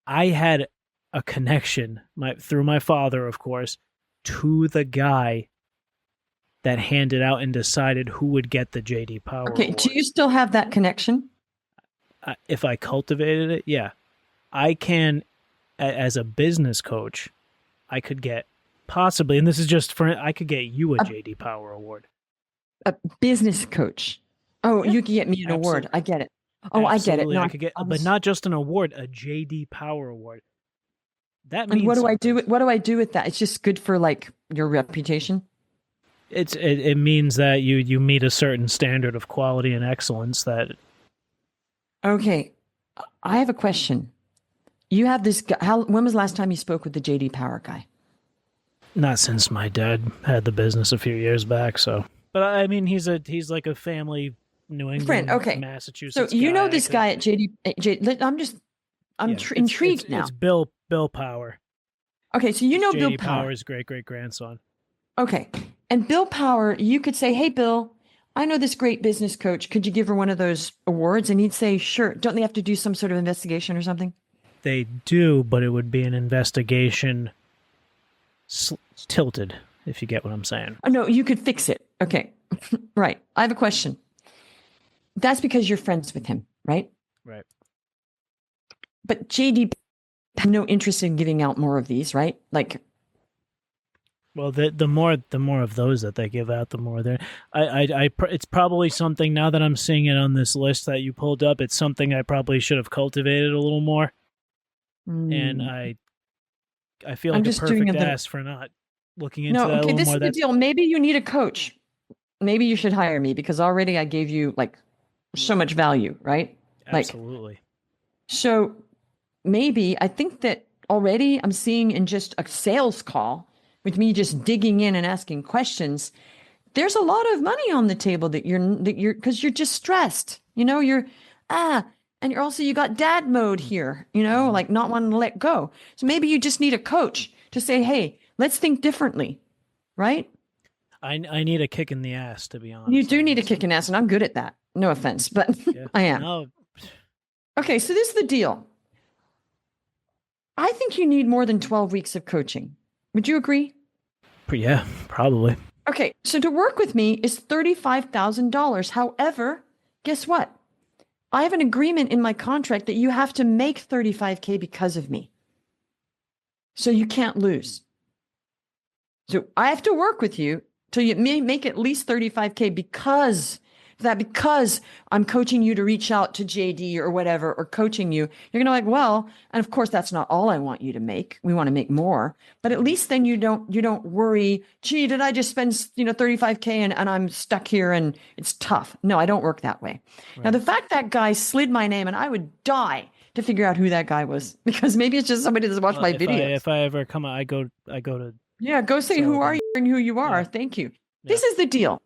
I had a connection through my father, of course, to the guy that handed out and decided who would get the JD Power Okay, awards. do you still have that connection? If I cultivated it, yeah. I can, as a business coach, I could get possibly, and this is just I could get you a JD Power award. A business coach. Oh, you can get me an award. I get it. Oh, Absolutely. I get it. No, I could get, but not just an award, a JD Power award. That means. And what do I do? What do I do with that? It's just good for like your reputation. It means that you meet a certain standard of quality and excellence. That. Okay, I have a question. You have this guy. When was the last time you spoke with the JD Power guy? Not since my dad had the business a few years back. So, but I mean, he's like a family New England, friend. Okay, Massachusetts. So you know this guy at JD. I'm intrigued now. It's Bill Power. Okay, so you know Bill JD Power. Power's great-great-grandson. Okay, and Bill Power, you could say, "Hey, Bill, I know this great business coach. Could you give her one of those awards?" And he'd say, "Sure." Don't they have to do some sort of investigation or something? They do, but it would be an investigation tilted, if you get what I'm saying. Oh, no, you could fix it. Okay, right. I have a question. That's because you're friends with him, right? Right. But JD had no interest in giving out more of these, right? Like, well, the more of those that they give out, the more there. It's probably something, now that I'm seeing it on this list that you pulled up, it's something I probably should have cultivated a little more. And I feel like a perfect ass for not looking into that a little more. This is the deal. Maybe you need a coach. Maybe you should hire me because already I gave you like so much value, right? Absolutely. So maybe I think that already I'm seeing in just a sales call with me just digging in and asking questions, there's a lot of money on the table that you're because you're just stressed. You know, and you're also, you got dad mode here, you know, like not wanting to let go. So maybe you just need a coach to say, hey, let's think differently, right? I need a kick in the ass, to be honest. You do need a kick in the ass, and I'm good at that. No offense, but yeah. I am. No. Okay, so this is the deal. I think you need more than 12 weeks of coaching. Would you agree? Yeah, probably. Okay, so to work with me is $35,000. However, guess what? I have an agreement in my contract that you have to make 35K because of me. So you can't lose. So I have to work with you till you make at least 35K because I'm coaching you to reach out to JD or whatever, or coaching you. You're going to like, well, and of course that's not all I want you to make. We want to make more, but at least then you don't worry, gee, did I just spend, 35K and I'm stuck here and it's tough. No, I don't work that way. Right. Now, the fact that guy slid my name, and I would die to figure out who that guy was, because maybe it's just somebody that's watched my videos. If I ever come out, I go to. Yeah, go say who are you and who you are. Yeah. Thank you. Yeah. This is the deal.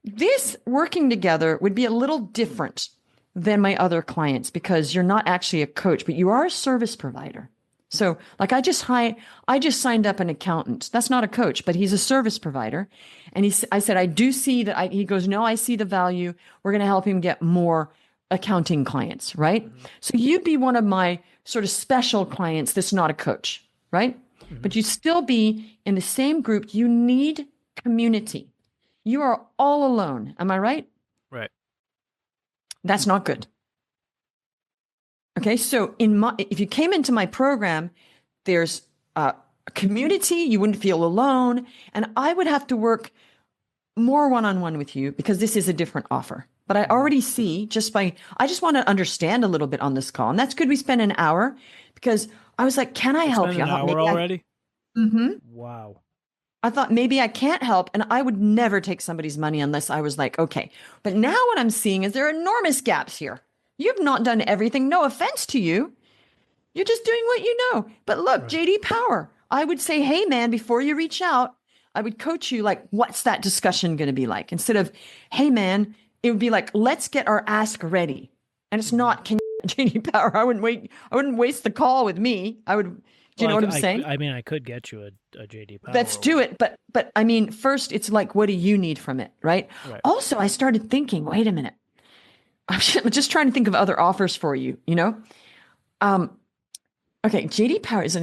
This working together would be a little different than my other clients because you're not actually a coach, but you are a service provider. So like I just signed up an accountant. That's not a coach, but he's a service provider. And I said, I do see that. He goes, no, I see the value. We're going to help him get more accounting clients, right? Mm-hmm. So you'd be one of my sort of special clients that's not a coach, right? Mm-hmm. But you'd still be in the same group. You need community. You are all alone. Am I right? Right. That's not good. Okay. So if you came into my program, there's a community, you wouldn't feel alone. And I would have to work more one-on-one with you because this is a different offer. But I already see I just want to understand a little bit on this call. And that's good. We spent an hour because I was like, can I help you? An hour already? Mm-hmm. Wow. I thought maybe I can't help, and I would never take somebody's money unless I was like, okay. But now what I'm seeing is there are enormous gaps here. You've not done everything. No offense to you. You're just doing what you know. But look, right. JD Power, I would say, hey, man, before you reach out, I would coach you like, what's that discussion going to be like? Instead of, hey, man, it would be like, let's get our ask ready. And it's not, can you, JD Power, I wouldn't waste the call with me. I would. Do you know what I'm saying? I mean, I could get you a JD Power. Let's do it. But I mean, first it's like, what do you need from it? Right. Also, I started thinking, wait a minute. I'm just trying to think of other offers for you, Okay. JD Power is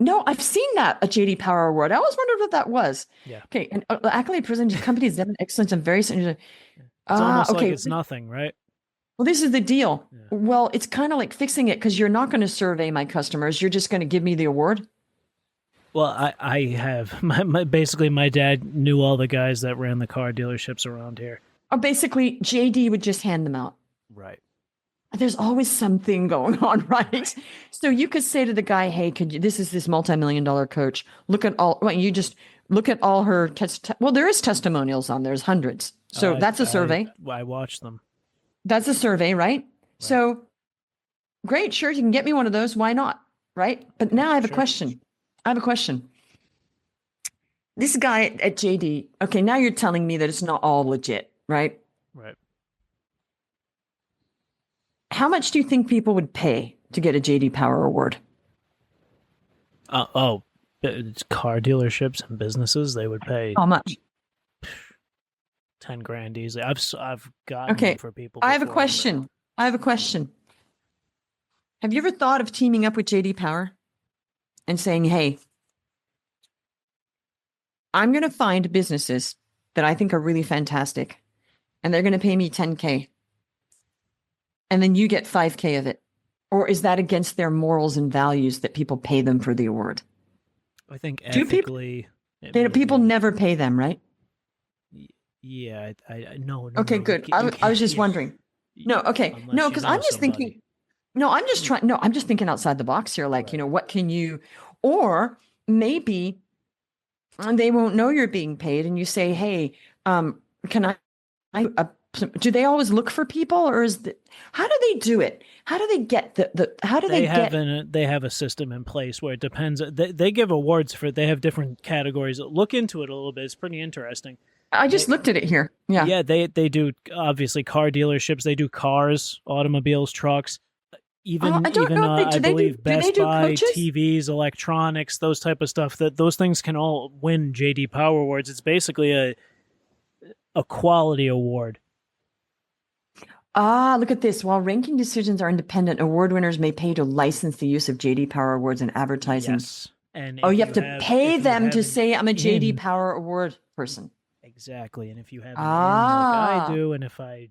no, I've seen that, a JD Power award. I always wondered what that was. Yeah. Okay. And accolade presented to companies that have excellence in various. It's almost like it's nothing, right? Well, this is the deal. Yeah. Well, it's kind of like fixing it because you're not going to survey my customers. You're just going to give me the award. Well, I have basically my dad knew all the guys that ran the car dealerships around here. Or basically, JD would just hand them out. Right. There's always something going on, right? So you could say to the guy, "Hey, this is this multi-million-dollar coach. Look at all. Well, you just look at all her well, there is testimonials on. There's hundreds. So that's a survey. I watched them. That's a survey, right? So great, sure, you can get me one of those. Why not? Right? But now I have a question. This guy at JD, okay, now you're telling me that it's not all legit, right? Right. How much do you think people would pay to get a JD Power award? It's car dealerships and businesses, they would pay. How much? 10 grand easily. I've gotten them for people. I have a question. Have you ever thought of teaming up with JD Power and saying, hey, I'm going to find businesses that I think are really fantastic and they're going to pay me 10K and then you get 5K of it? Or is that against their morals and values that people pay them for the award? I think ethically. People never pay them, right? Yeah, I no. Okay, good. I was just wondering. No, okay. No, because I'm just thinking, I'm just thinking outside the box here. Like, what can you, or maybe they won't know you're being paid and you say, hey, can do they always look for people or how do they do it? How do they get they have a system in place where it depends. They give awards they have different categories. Look into it a little bit. It's pretty interesting. I just looked at it here. Yeah. Yeah, they do obviously car dealerships. They do cars, automobiles, trucks, I believe Best Buy, TVs, electronics, those type of stuff. Those things can all win JD Power awards. It's basically a quality award. Look at this. While ranking decisions are independent, award winners may pay to license the use of JD Power awards in advertising. Yes. And Oh, if you have to pay if you them have to an say I'm a JD in- Power Award person. Exactly. And if you have an in like I do, and if I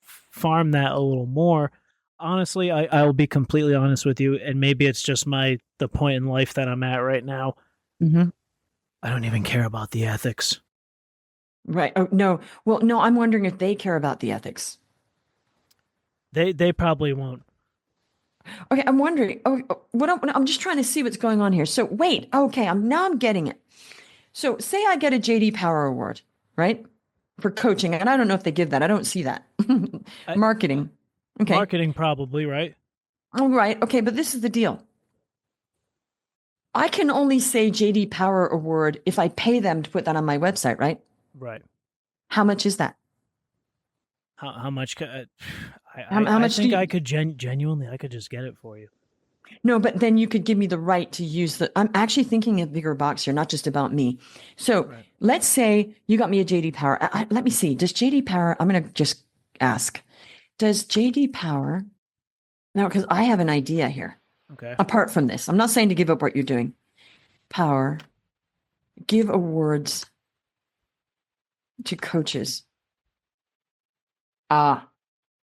farm that a little more, honestly, I'll be completely honest with you, and maybe it's just the point in life that I'm at right now. Mm-hmm. I don't even care about the ethics. Right. Oh, no. Well, no, I'm wondering if they care about the ethics. They probably won't. Okay, I'm wondering. I'm just trying to see what's going on here. So wait. Okay, I'm getting it. So say I get a JD Power Award, right, for coaching, and I don't know if they give that. I don't see that. Marketing. Okay. Marketing probably, right? All right. Okay, but this is the deal. I can only say JD Power Award if I pay them to put that on my website, right? Right. How much is that? How much? How much I think do you... I could genuinely, I could just get it for you. No, but then you could give me the right to use I'm actually thinking a bigger box here, not just about me. So let's say you got me a JD Power. Let me see. Does JD Power, I'm going to just ask, does JD Power, now, because I have an idea here. Okay. Apart from this, I'm not saying to give up what you're doing. Power, give awards to coaches.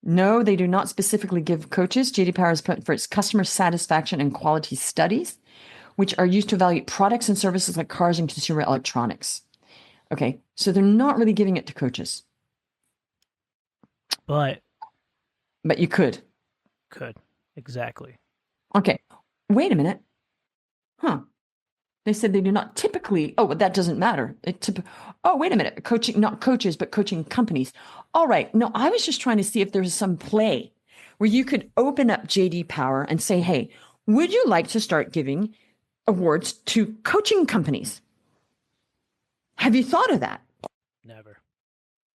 No, they do not specifically give coaches. JD Power is put for its customer satisfaction and quality studies, which are used to evaluate products and services like cars and consumer electronics. Okay, so they're not really giving it to coaches. But you could. Could. Exactly. Okay, wait a minute. Huh. They said they do not typically. Oh, but that doesn't matter. Oh, wait a minute. Coaching, not coaches, but coaching companies. All right. No, I was just trying to see if there was some play where you could open up JD Power and say, hey, would you like to start giving awards to coaching companies? Have you thought of that? Never.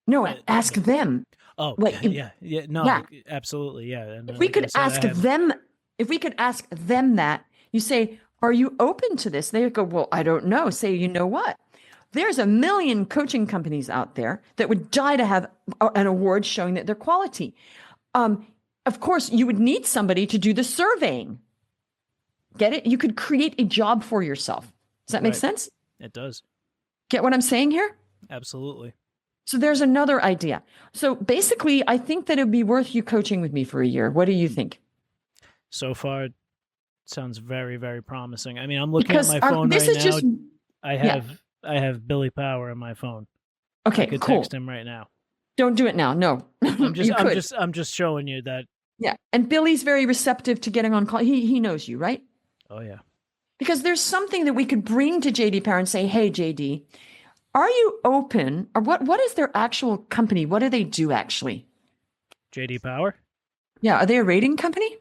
No, ask them. Oh, like, yeah. No, yeah. Absolutely. Yeah. And if we could ask them that, you say, are you open to this? They go, well, I don't know. Say, you know what? There's a million coaching companies out there that would die to have an award showing that they're quality. Of course, you would need somebody to do the surveying. Get it? You could create a job for yourself. Does that make sense? It does. Get what I'm saying here? Absolutely. So there's another idea. So basically, I think that it'd be worth you coaching with me for a year. What do you think? So far, it sounds very, very promising. I mean, I'm looking at my phone this right is now. Just, I have Billy Power on my phone. Okay, I could cool. text him right now. Don't do it now. No. I'm just showing you that. Yeah, and Billy's very receptive to getting on call. He knows you, right? Oh yeah. Because there's something that we could bring to JD Power and say, hey, JD, are you open? Or what is their actual company? What do they do actually? JD Power? Yeah, are they a rating company?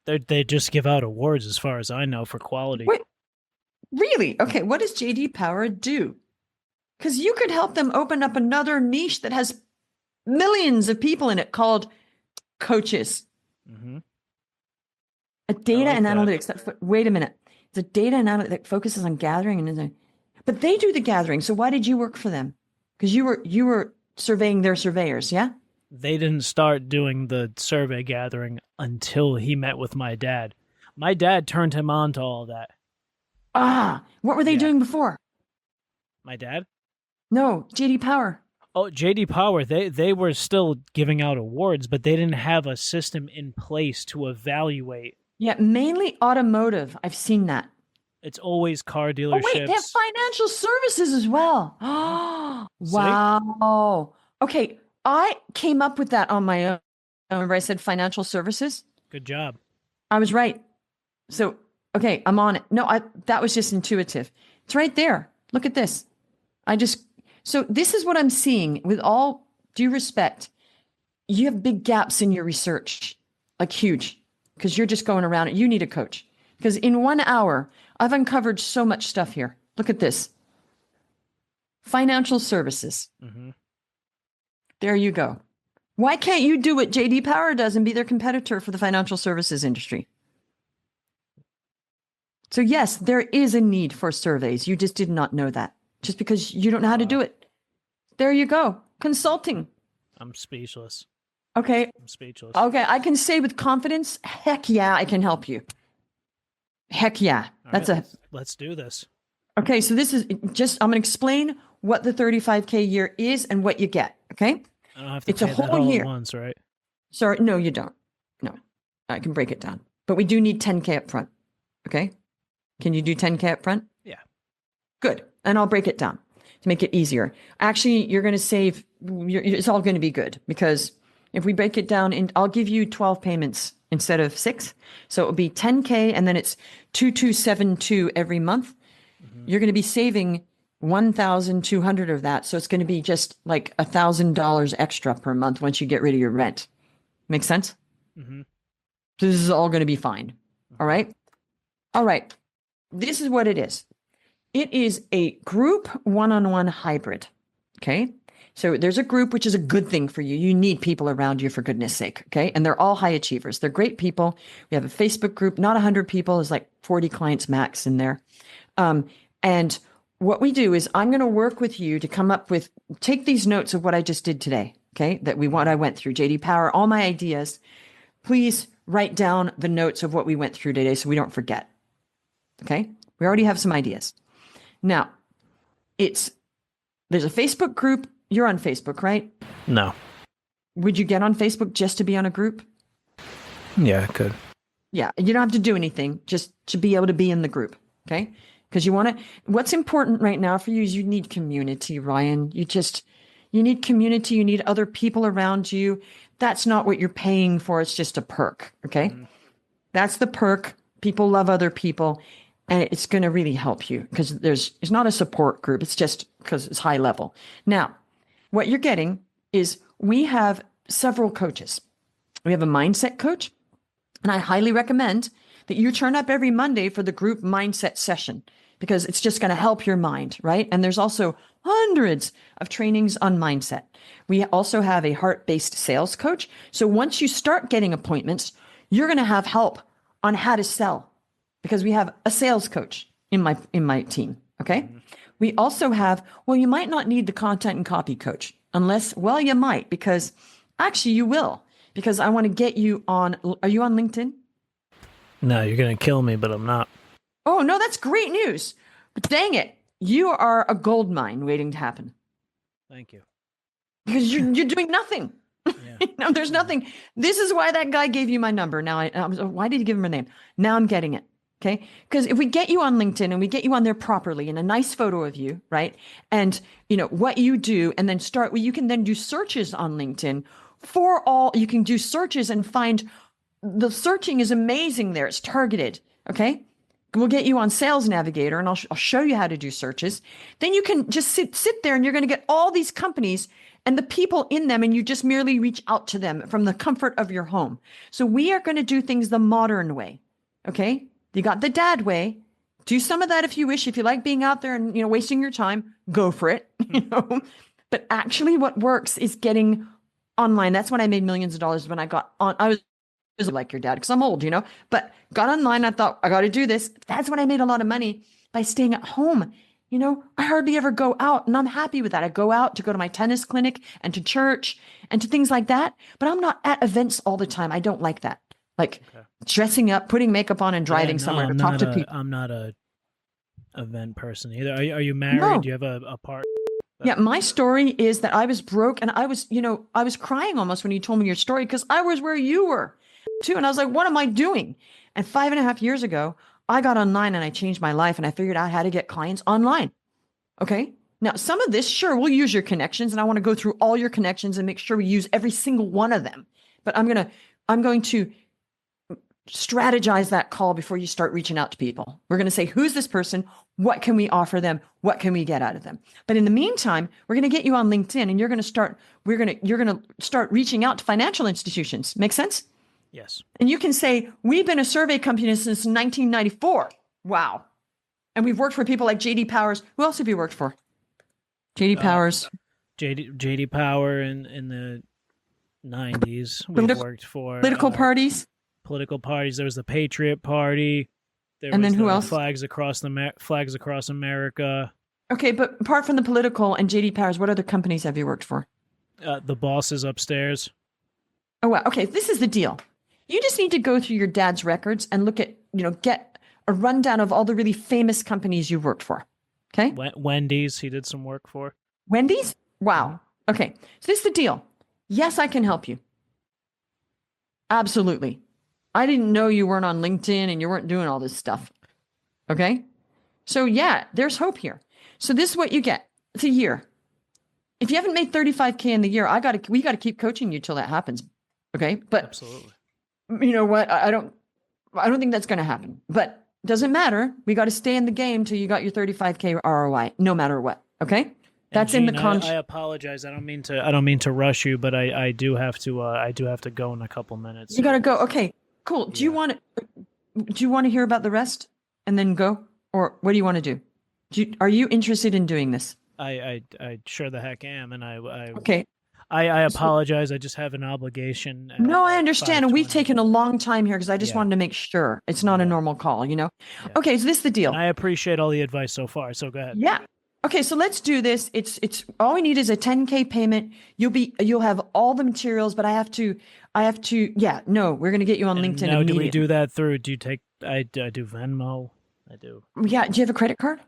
They just give out awards, as far as I know, for quality. Wait, really? Okay, what does JD Power do? Because you could help them open up another niche that has millions of people in it called coaches. Mm-hmm. A data and analytics. Wait a minute. It's a data and analytics that focuses on gathering but they do the gathering. So why did you work for them? Because you were surveying their surveyors, yeah? They didn't start doing the survey gathering until he met with my dad. My dad turned him on to all that. What were they doing before? My dad? No, JD Power. Oh, JD Power, they were still giving out awards, but they didn't have a system in place to evaluate. Yeah, mainly automotive. I've seen that. It's always car dealerships. Oh, wait, they have financial services as well. Oh, wow. Okay, I came up with that on my own. Remember I said financial services? Good job. I was right. So, okay, I'm on it. No, that was just intuitive. It's right there. Look at this. So this is what I'm seeing. With all due respect, you have big gaps in your research, like huge, because you're just going around it. You need a coach. Because in 1 hour, I've uncovered so much stuff here. Look at this. Financial services. Mm-hmm. There you go. Why can't you do what JD Power does and be their competitor for the financial services industry? So yes, there is a need for surveys. You just did not know that. Just because you don't know how to do it. There you go. Consulting. I'm speechless. Okay. I'm speechless. Okay, I can say with confidence, heck yeah, I can help you. Heck yeah. All That's right, let's do this. Okay, so this is just, I'm going to explain what the 35K year is and what you get, okay? I don't have to It's a pay that whole all year. at once, right? Sorry, no, you don't. No, I can break it down. But we do need 10K up front, okay? Can you do 10K up front? Yeah. Good. And I'll break it down to make it easier. Actually, you're going to save, it's all going to be good because if we break it down, I'll give you 12 payments instead of 6. So it'll be 10K and then it's 2272 every month. You're going to be saving 1,200 of that. So it's going to be just like $1,000 extra per month once you get rid of your rent. Make sense? Mm-hmm. So this is all going to be fine. All right. All right. This is what it is. It is a group one-on-one hybrid. Okay. So there's a group, which is a good thing for you. You need people around you for goodness sake. Okay. And they're all high achievers. They're great people. We have a Facebook group, not 100 people. There's like 40 clients max in there. And what we do is I'm going to work with you to come up with, take these notes of what I just did today. Okay. What I went through, JD Power, all my ideas. Please write down the notes of what we went through today so we don't forget. Okay. We already have some ideas. Now there's a Facebook group. You're on Facebook, right? No. Would you get on Facebook just to be on a group? Yeah, I could. Yeah. You don't have to do anything just to be able to be in the group. Okay. Because what's important right now for you is you need community, Ryan. You need community. You need other people around you. That's not what you're paying for. It's just a perk. Okay. Mm-hmm. That's the perk. People love other people. And it's going to really help you because it's not a support group. It's just because it's high level. Now, what you're getting is we have several coaches. We have a mindset coach. And I highly recommend that you turn up every Monday for the group mindset session because it's just going to help your mind, right? And there's also hundreds of trainings on mindset. We also have a heart-based sales coach. So once you start getting appointments, you're going to have help on how to sell because we have a sales coach in my team, okay? Mm-hmm. We also have, you might not need the content and copy coach unless, you might because actually you will because I want to get you on, are you on LinkedIn? No, you're going to kill me, but I'm not. Oh, no, that's great news. But dang it, you are a gold mine waiting to happen. Thank you. Because you're doing nothing. Yeah. There's nothing. This is why that guy gave you my number. Now, why did he give him a name? Now I'm getting it. Okay. Because if we get you on LinkedIn and we get you on there properly and a nice photo of you, right? And what you do and then you can then do searches on LinkedIn you can do searches and find the searching is amazing there. It's targeted. Okay. We'll get you on Sales Navigator and I'll show you how to do searches. Then you can just sit there and you're going to get all these companies and the people in them and you just merely reach out to them from the comfort of your home. So we are going to do things the modern way. Okay. You got the dad way. Do some of that if you wish. If you like being out there and, wasting your time, go for it. But actually what works is getting online. That's when I made millions of dollars when I got on. I was like your dad because I'm old, but got online. I thought I got to do this. That's when I made a lot of money by staying at home. I hardly ever go out and I'm happy with that. I go out to go to my tennis clinic and to church and to things like that, but I'm not at events all the time. I don't like that. Like dressing up, putting makeup on and driving somewhere to talk to people. I'm not a event person either. Are you married? No. Do you have a partner? Yeah, my story is that I was broke and I was crying almost when you told me your story because I was where you were too. And I was like, what am I doing? And 5.5 years ago, I got online and I changed my life and I figured out how to get clients online. Okay. Now, some of this, sure, we'll use your connections and I want to go through all your connections and make sure we use every single one of them. But I'm going to strategize that call before you start reaching out to people. We're going to say, who's this person? What can we offer them? What can we get out of them? But in the meantime, we're going to get you on LinkedIn and you're going to start reaching out to financial institutions. Make sense? Yes. And you can say, we've been a survey company since 1994. Wow. And we've worked for people like JD Powers. Who else have you worked for? JD Powers. JD Power in the 90s. We worked for political parties. Political parties. There was the Patriot Party. And then who else? Flags Across America. Okay, but apart from the political and JD Powers, what other companies have you worked for? The bosses upstairs. Oh, wow. Okay, this is the deal. You just need to go through your dad's records and look at, get a rundown of all the really famous companies you've worked for. Okay. Wendy's, he did some work for. Wendy's? Wow. Okay. So this is the deal. Yes, I can help you. Absolutely. I didn't know you weren't on LinkedIn and you weren't doing all this stuff. Okay. So yeah, there's hope here. So this is what you get. It's a year. If you haven't made 35K in the year, we got to keep coaching you till that happens. Okay. But absolutely. You know what? I don't think that's going to happen, but doesn't matter. We got to stay in the game till you got your 35K ROI, no matter what. Okay. That's Gene, in the contract. I apologize. I don't mean to rush you, but I do have to go in a couple minutes. You got to go. Okay, cool. Do you want to hear about the rest and then go, or what do you want to do? Are you interested in doing this? I sure the heck am, and okay. I apologize. I just have an obligation. No, I understand. And we've taken a long time here because I just wanted to make sure it's not a normal call, Yeah. Okay, so this is the deal. And I appreciate all the advice so far. So go ahead. Yeah. Okay, so let's do this. It's all we need is a 10K payment. You'll have all the materials, but I have to. Yeah, no, we're gonna get you on LinkedIn. Now, do we do that through? Do you take? I do Venmo. I do. Yeah. Do you have a credit card?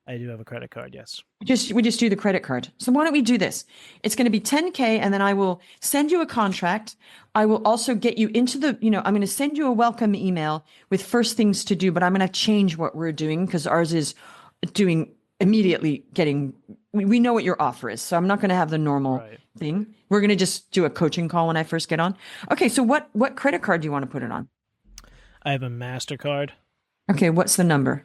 I do have a credit card. Yes. We just do the credit card. So why don't we do this? It's going to be 10K, and then I will send you a contract. I will also get you into the. I'm going to send you a welcome email with first things to do, but I'm going to change what we're doing because ours is doing. Immediately getting, we know what your offer is. So I'm not going to have the normal thing. We're going to just do a coaching call when I first get on. Okay. So what credit card do you want to put it on? I have a MasterCard. Okay. What's the number?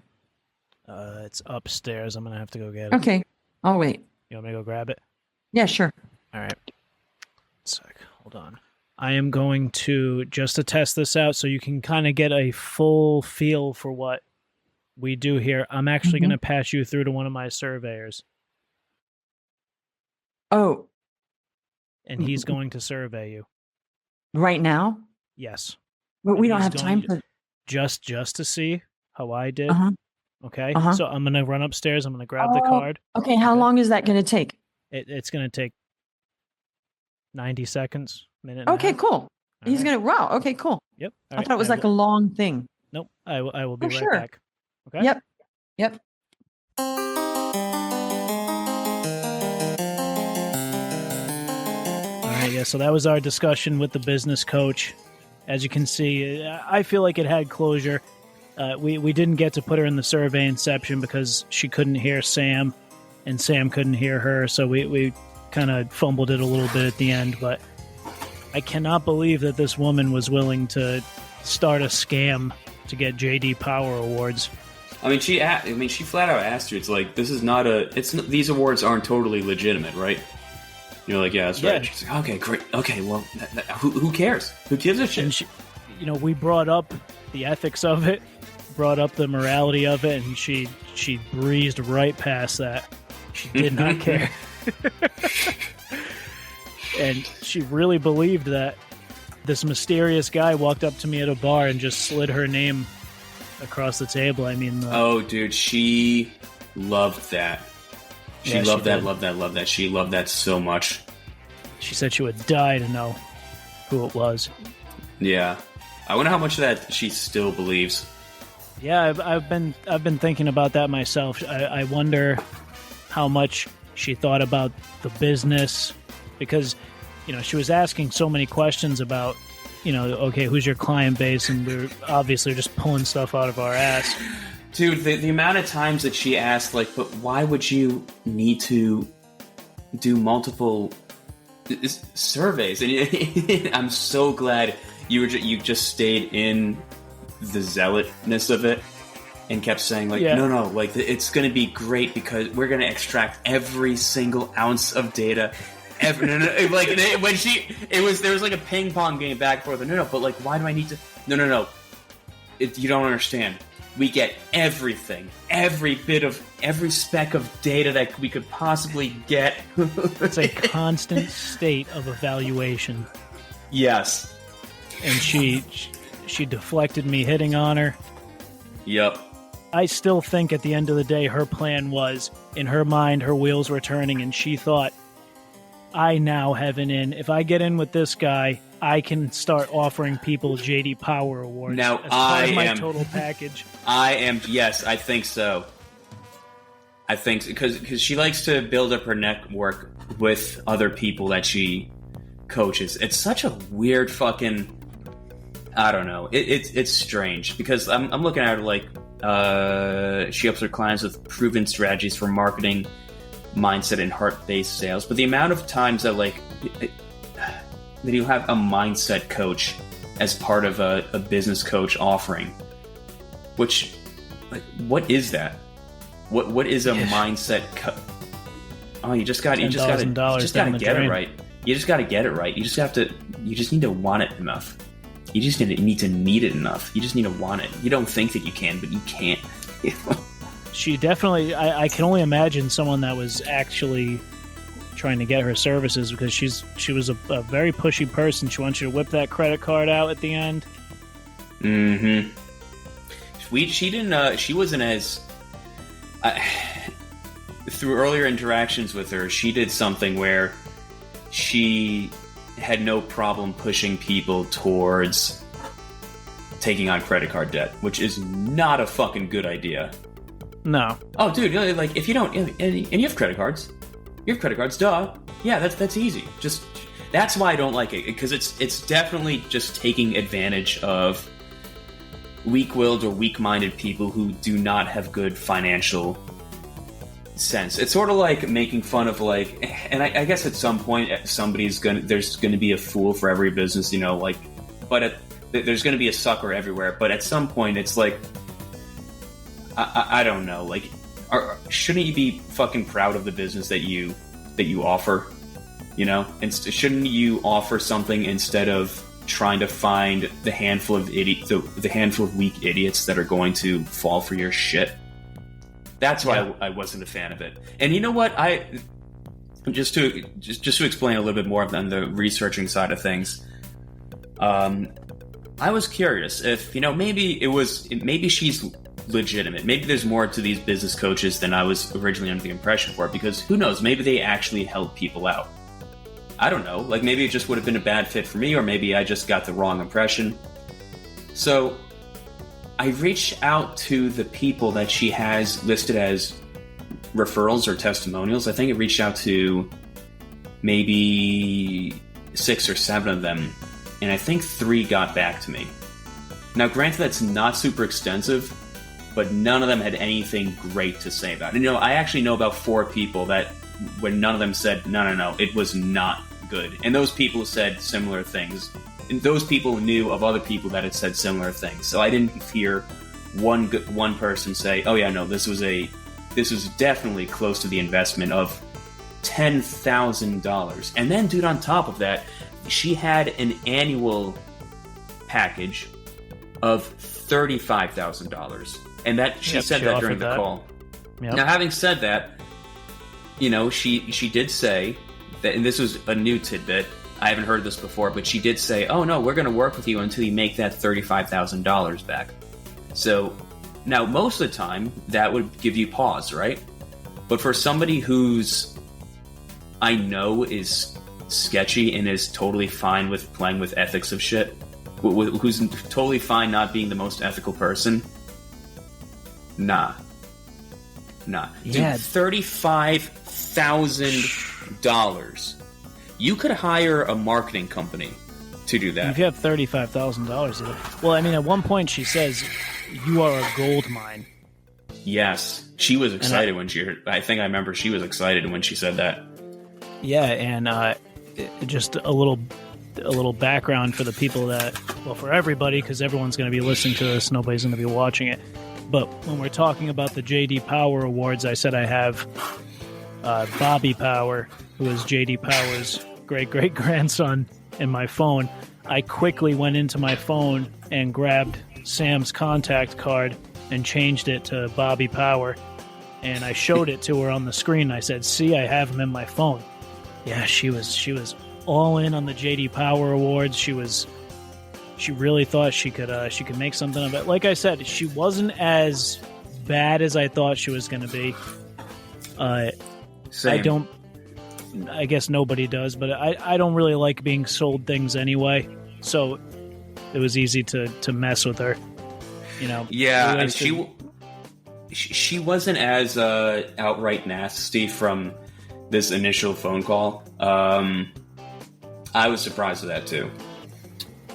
It's upstairs. I'm going to have to go get it. Okay. I'll wait. You want me to go grab it? Yeah, sure. All right. Sec. Hold on. I am going to, just to test this out so you can kind of get a full feel for what we do here. I'm actually going to pass you through to one of my surveyors. Oh. And he's going to survey you. Right now? Yes. But we don't have time for... Just to see how I did. Okay? Uh-huh. So I'm going to run upstairs. I'm going to grab the card. Okay. How long is that going to take? It's going to take 90 seconds, minute. Okay, cool. He's going to... Wow. Okay, cool. Yep. I thought it was like a long thing. Nope. I will be right sure. back. Okay. Yep. All right, yeah, so that was our discussion with the business coach. As you can see, I feel like it had closure. We didn't get to put her in the survey inception because she couldn't hear Sam, and Sam couldn't hear her, so we kind of fumbled it a little bit at the end. But I cannot believe that this woman was willing to start a scam to get JD Power Awards. I mean, she flat out asked you. It's like, this is not these awards aren't totally legitimate, right? You're like, yeah, that's right. She's like, okay, great. Okay, well, who cares? Who gives a shit? And we brought up the ethics of it, brought up the morality of it, and she breezed right past that. She did not care. And she really believed that this mysterious guy walked up to me at a bar and just slid her name across the table. I mean, oh, dude, she loved that. She loved that. She loved that so much. She said she would die to know who it was. Yeah, I wonder how much of that she still believes. Yeah, I've been thinking about that myself. I wonder how much she thought about the business, because she was asking so many questions about, okay, who's your client base? And we're obviously just pulling stuff out of our ass. Dude, the amount of times that she asked, like, but why would you need to do multiple surveys? And I'm so glad you just stayed in the zealotness of it and kept saying, like, no, like, it's going to be great because we're going to extract every single ounce of data. Like when there was like a ping pong game back and forth. No, but like, why do I need to? No. You don't understand. We get everything, every speck of data that we could possibly get. It's a constant state of evaluation. Yes. And she deflected me hitting on her. Yep. I still think at the end of the day, her plan was, in her mind, her wheels were turning, and she thought, I now have an in. If I get in with this guy, I can start offering people JD Power Awards Now, as part of my total package. Yes, I think so. I think because she likes to build up her network with other people that she coaches. It's such a weird fucking. I don't know. It's strange because I'm looking at her like she helps her clients with proven strategies for marketing, mindset, and heart-based sales. But the amount of times that that you have a mindset coach as part of a business coach offering, which what is that? What is a mindset coach? Oh, you just got to get it right. You just got to get it right. You just need to want it enough. You just need to need it enough. You just need to want it. You don't think that you can, but you can't. She definitely. I can only imagine someone that was actually trying to get her services because she was a very pushy person. She wants you to whip that credit card out at the end. Mm-hmm. She didn't. She wasn't as. Through earlier interactions with her, she did something where she had no problem pushing people towards taking on credit card debt, which is not a fucking good idea. No. Oh, dude, like if you don't, and you have credit cards, duh. Yeah, that's easy. Just that's why I don't like it because it's definitely just taking advantage of weak-willed or weak-minded people who do not have good financial sense. It's sort of like making fun of and I guess at some point there's gonna be a fool for every business, but there's gonna be a sucker everywhere. But at some point, it's like I don't know, shouldn't you be fucking proud of the business that you offer? And shouldn't you offer something instead of trying to find the handful of weak idiots that are going to fall for your shit? That's why I wasn't a fan of it. And you know what? Just to explain a little bit more on the researching side of things, I was curious if maybe she's legitimate. Maybe there's more to these business coaches than I was originally under the impression for. Because who knows? Maybe they actually help people out. I don't know. Maybe it just would have been a bad fit for me, or maybe I just got the wrong impression. So I reached out to the people that she has listed as referrals or testimonials. I think I reached out to maybe 6 or 7 of them, and I think 3 got back to me. Now, granted, that's not super extensive, but none of them had anything great to say about it. I actually know about 4 people that when none of them said, no, it was not good. And those people said similar things. And those people knew of other people that had said similar things. So I didn't hear one person say, oh yeah, no, this was definitely close to the investment of $10,000. And then, dude, on top of that, she had an annual package of $35,000. And that she said that during the call. Yep. Now, having said that, she did say that, and this was a new tidbit, I haven't heard this before, but she did say, oh no, we're going to work with you until you make that $35,000 back. So, now most of the time, that would give you pause, right? But for somebody who's, I know, is sketchy and is totally fine with playing with ethics of shit, who's totally fine not being the most ethical person, nah. Yeah. Dude, $35,000. You could hire a marketing company to do that. If you have $35,000, well, I mean, at one point she says, "You are a gold mine." Yes, she was excited when she heard. I think I remember she was excited when she said that. Yeah, and just a little background for the people for everybody, because everyone's going to be listening to this, nobody's going to be watching it. But when we're talking about the JD Power Awards, I said I have Bobby Power, who is JD Power's great-great-grandson, in my phone. I quickly went into my phone and grabbed Sam's contact card and changed it to Bobby Power, and I showed it to her on the screen. I said, "See, I have him in my phone." Yeah, she was all in on the JD Power Awards. She really thought she could make something of it. Like I said, she wasn't as bad as I thought she was going to be. Same. I guess nobody does, but I don't really like being sold things anyway. So it was easy to mess with her. You know. Yeah, and she wasn't as outright nasty from this initial phone call. I was surprised with that too.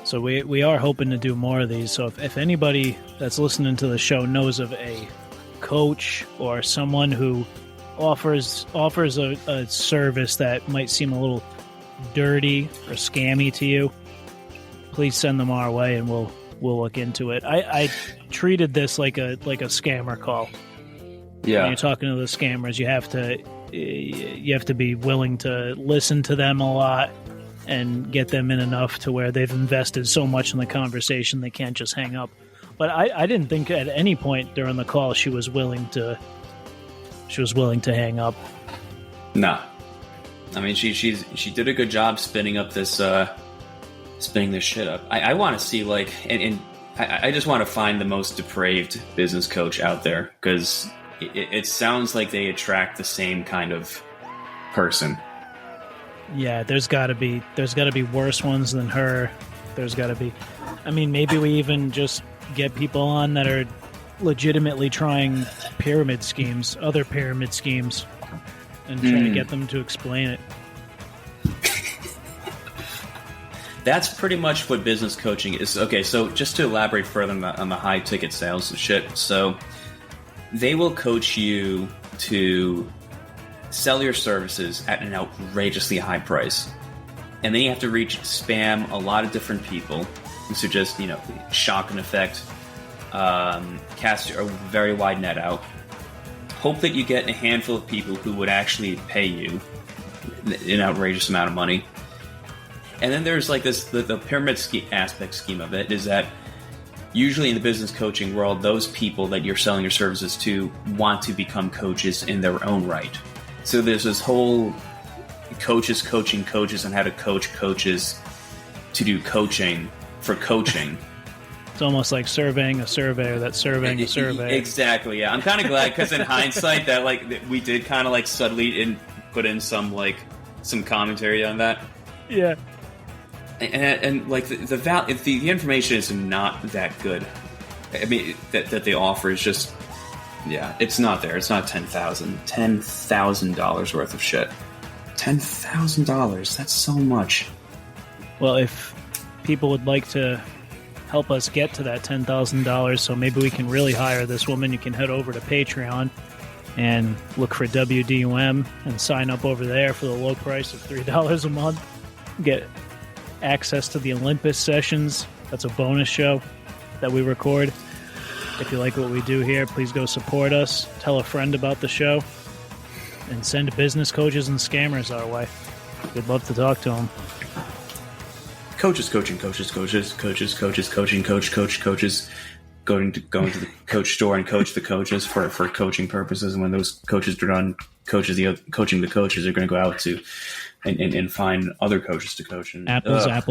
So we are hoping to do more of these. So if anybody that's listening to the show knows of a coach or someone who offers a service that might seem a little dirty or scammy to you, please send them our way and we'll look into it. I treated this like a scammer call. Yeah. When you're talking to the scammers, you have to be willing to listen to them a lot and get them in enough to where they've invested so much in the conversation they can't just hang up. But I didn't think at any point during the call she was willing to hang up. No. I mean, she did a good job spinning this shit up. I want to see, like, and I just want to find the most depraved business coach out there, because it sounds like they attract the same kind of person. Yeah, there's got to be worse ones than her. There's got to be. I mean, maybe we even just get people on that are legitimately trying other pyramid schemes, and try to get them to explain it. That's pretty much what business coaching is. Okay, so just to elaborate further on the high ticket sales shit, so they will coach you to sell your services at an outrageously high price. And then you have to spam a lot of different people. So just, shock and effect, cast a very wide net out. Hope that you get a handful of people who would actually pay you an outrageous amount of money. And then there's like the pyramid scheme of it is that usually in the business coaching world, those people that you're selling your services to want to become coaches in their own right. So there's this whole coaches coaching coaches on how to coach coaches to do coaching for coaching. It's almost like surveying a surveyor that's surveying a surveyor. Exactly, yeah. I'm kind of glad because in hindsight that we did kind of subtly put in some commentary on that. Yeah. And the information is not that good. I mean, that they offer is just, yeah, it's not there. It's not $10,000 worth of shit. $10,000. That's so much. Well, if people would like to help us get to that $10,000, so maybe we can really hire this woman, you can head over to Patreon and look for WDUM and sign up over there for the low price of $3 a month. Get access to the Olympus sessions. That's a bonus show that we record. If you like what we do here, please go support us. Tell a friend about the show. And send business coaches and scammers our way. We'd love to talk to them. Coaches. Going to the coach store and coach the coaches for coaching purposes. And when those coaches are done coaching the coaches, are going to go out to and find other coaches to coach. And, apples. Yep. We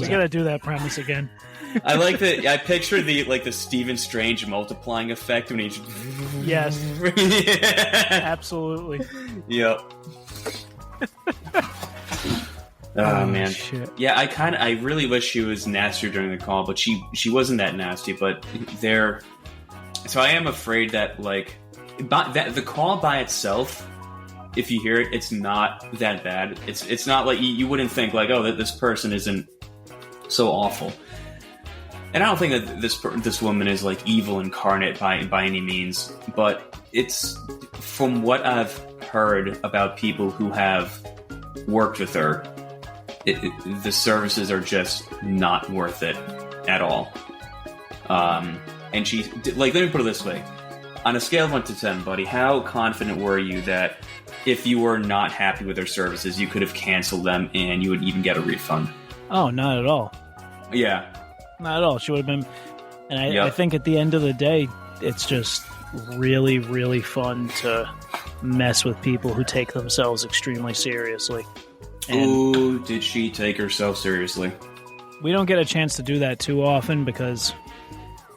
gotta do that premise again. I like that. I picture the Stephen Strange multiplying effect when he. Yes. Yeah. Absolutely. Yep. Oh man, shit. Yeah, I really wish she was nastier during the call, but she wasn't that nasty. But so I am afraid that the call by itself, if you hear it, it's not that bad. It's not like you wouldn't think that this person isn't so awful. And I don't think that this woman is evil incarnate by any means, but it's from what I've heard about people who have worked with her. The services are just not worth it at all. And she, let me put it this way. On a scale of 1 to 10, buddy, how confident were you that if you were not happy with her services, you could have canceled them and you would even get a refund? Oh, not at all. Yeah. Not at all. She would have been... And I think at the end of the day, it's just really, really fun to mess with people who take themselves extremely seriously. Ooh, did she take herself seriously? We don't get a chance to do that too often because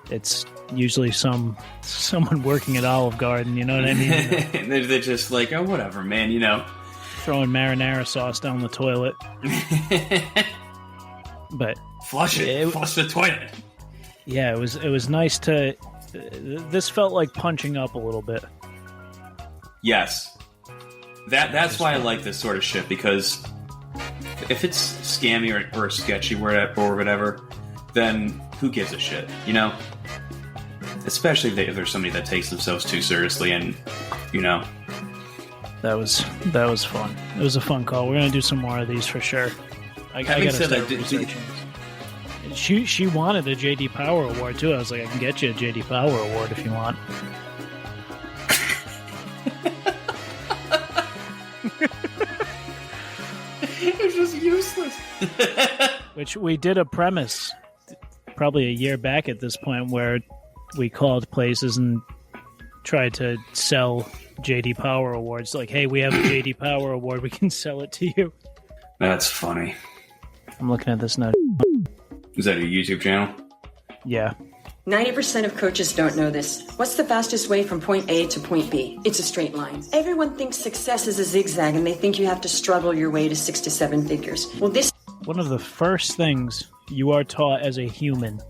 it's usually someone working at Olive Garden, you know what I mean? They're just like, oh, whatever, man, you know. Throwing marinara sauce down the toilet. But flush the toilet. Yeah, it was nice to... This felt like punching up a little bit. Yes. That's why I like this sort of shit, because if it's scammy or sketchy or whatever, then who gives a shit, you know? Especially if there's somebody that takes themselves too seriously and, you know. That was fun. It was a fun call. We're going to do some more of these for sure. Having said that, she wanted a J.D. Power Award, too. I was like, I can get you a J.D. Power Award if you want. It's just useless. Which we did a premise probably a year back at this point where we called places and tried to sell J.D. Power Awards. Like, hey, we have a J.D. Power Award. We can sell it to you. That's funny. I'm looking at this now. Is that a YouTube channel? Yeah. 90% of coaches don't know this. What's the fastest way from point A to point B? It's a straight line. Everyone thinks success is a zigzag and they think you have to struggle your way to 6 to 7 figures. Well, this... One of the first things you are taught as a human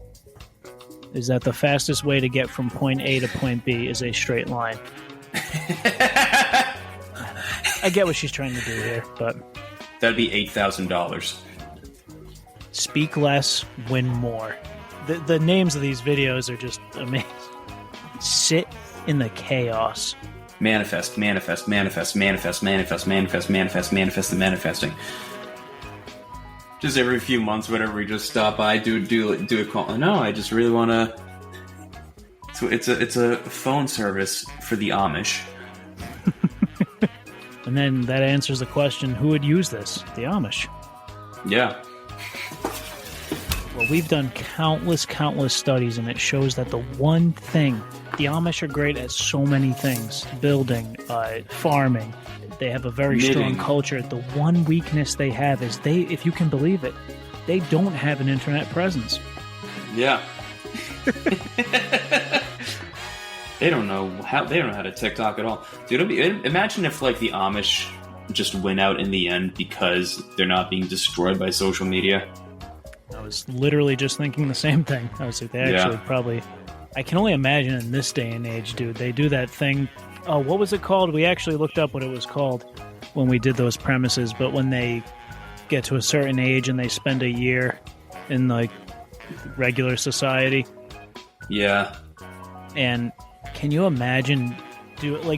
is that the fastest way to get from point A to point B is a straight line. I get what she's trying to do here, but... That'd be $8,000. Speak less, win more. The names of these videos are just amazing. Sit in the chaos. Manifest, manifest, manifest, manifest, manifest, manifest, manifest, manifest, and manifesting. Just every few months, whatever, we just stop by, do a call. No, I just really want to. So it's a phone service for the Amish. And then that answers the question: who would use this? The Amish. Yeah. Well, we've done countless studies, and it shows that the one thing, the Amish are great at so many things. Building, farming. They have a very strong culture. The one weakness they have is if you can believe it, they don't have an internet presence. Yeah. They don't know how to TikTok at all. Dude, imagine if like the Amish just win out in the end because they're not being destroyed by social media. I was literally just thinking the same thing. I was like, they actually probably... I can only imagine in this day and age, dude, they do that thing... Oh, what was it called? We actually looked up what it was called when we did those premises, but when they get to a certain age and they spend a year in, like, regular society. Yeah. And can you imagine...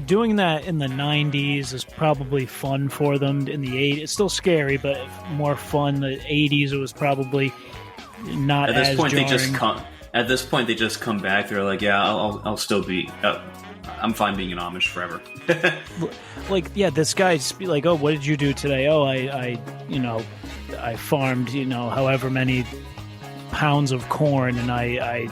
doing that in the 90s is probably fun for them. In the 80s, it's still scary, but more fun. The 80s, it was probably not at this as point. jarring. At this point, they just come back. They're like, "Yeah, I'll still be. I'm fine being an Amish forever." Like, yeah, this guy's like, "Oh, what did you do today?" "Oh, I farmed, however many pounds of corn, and I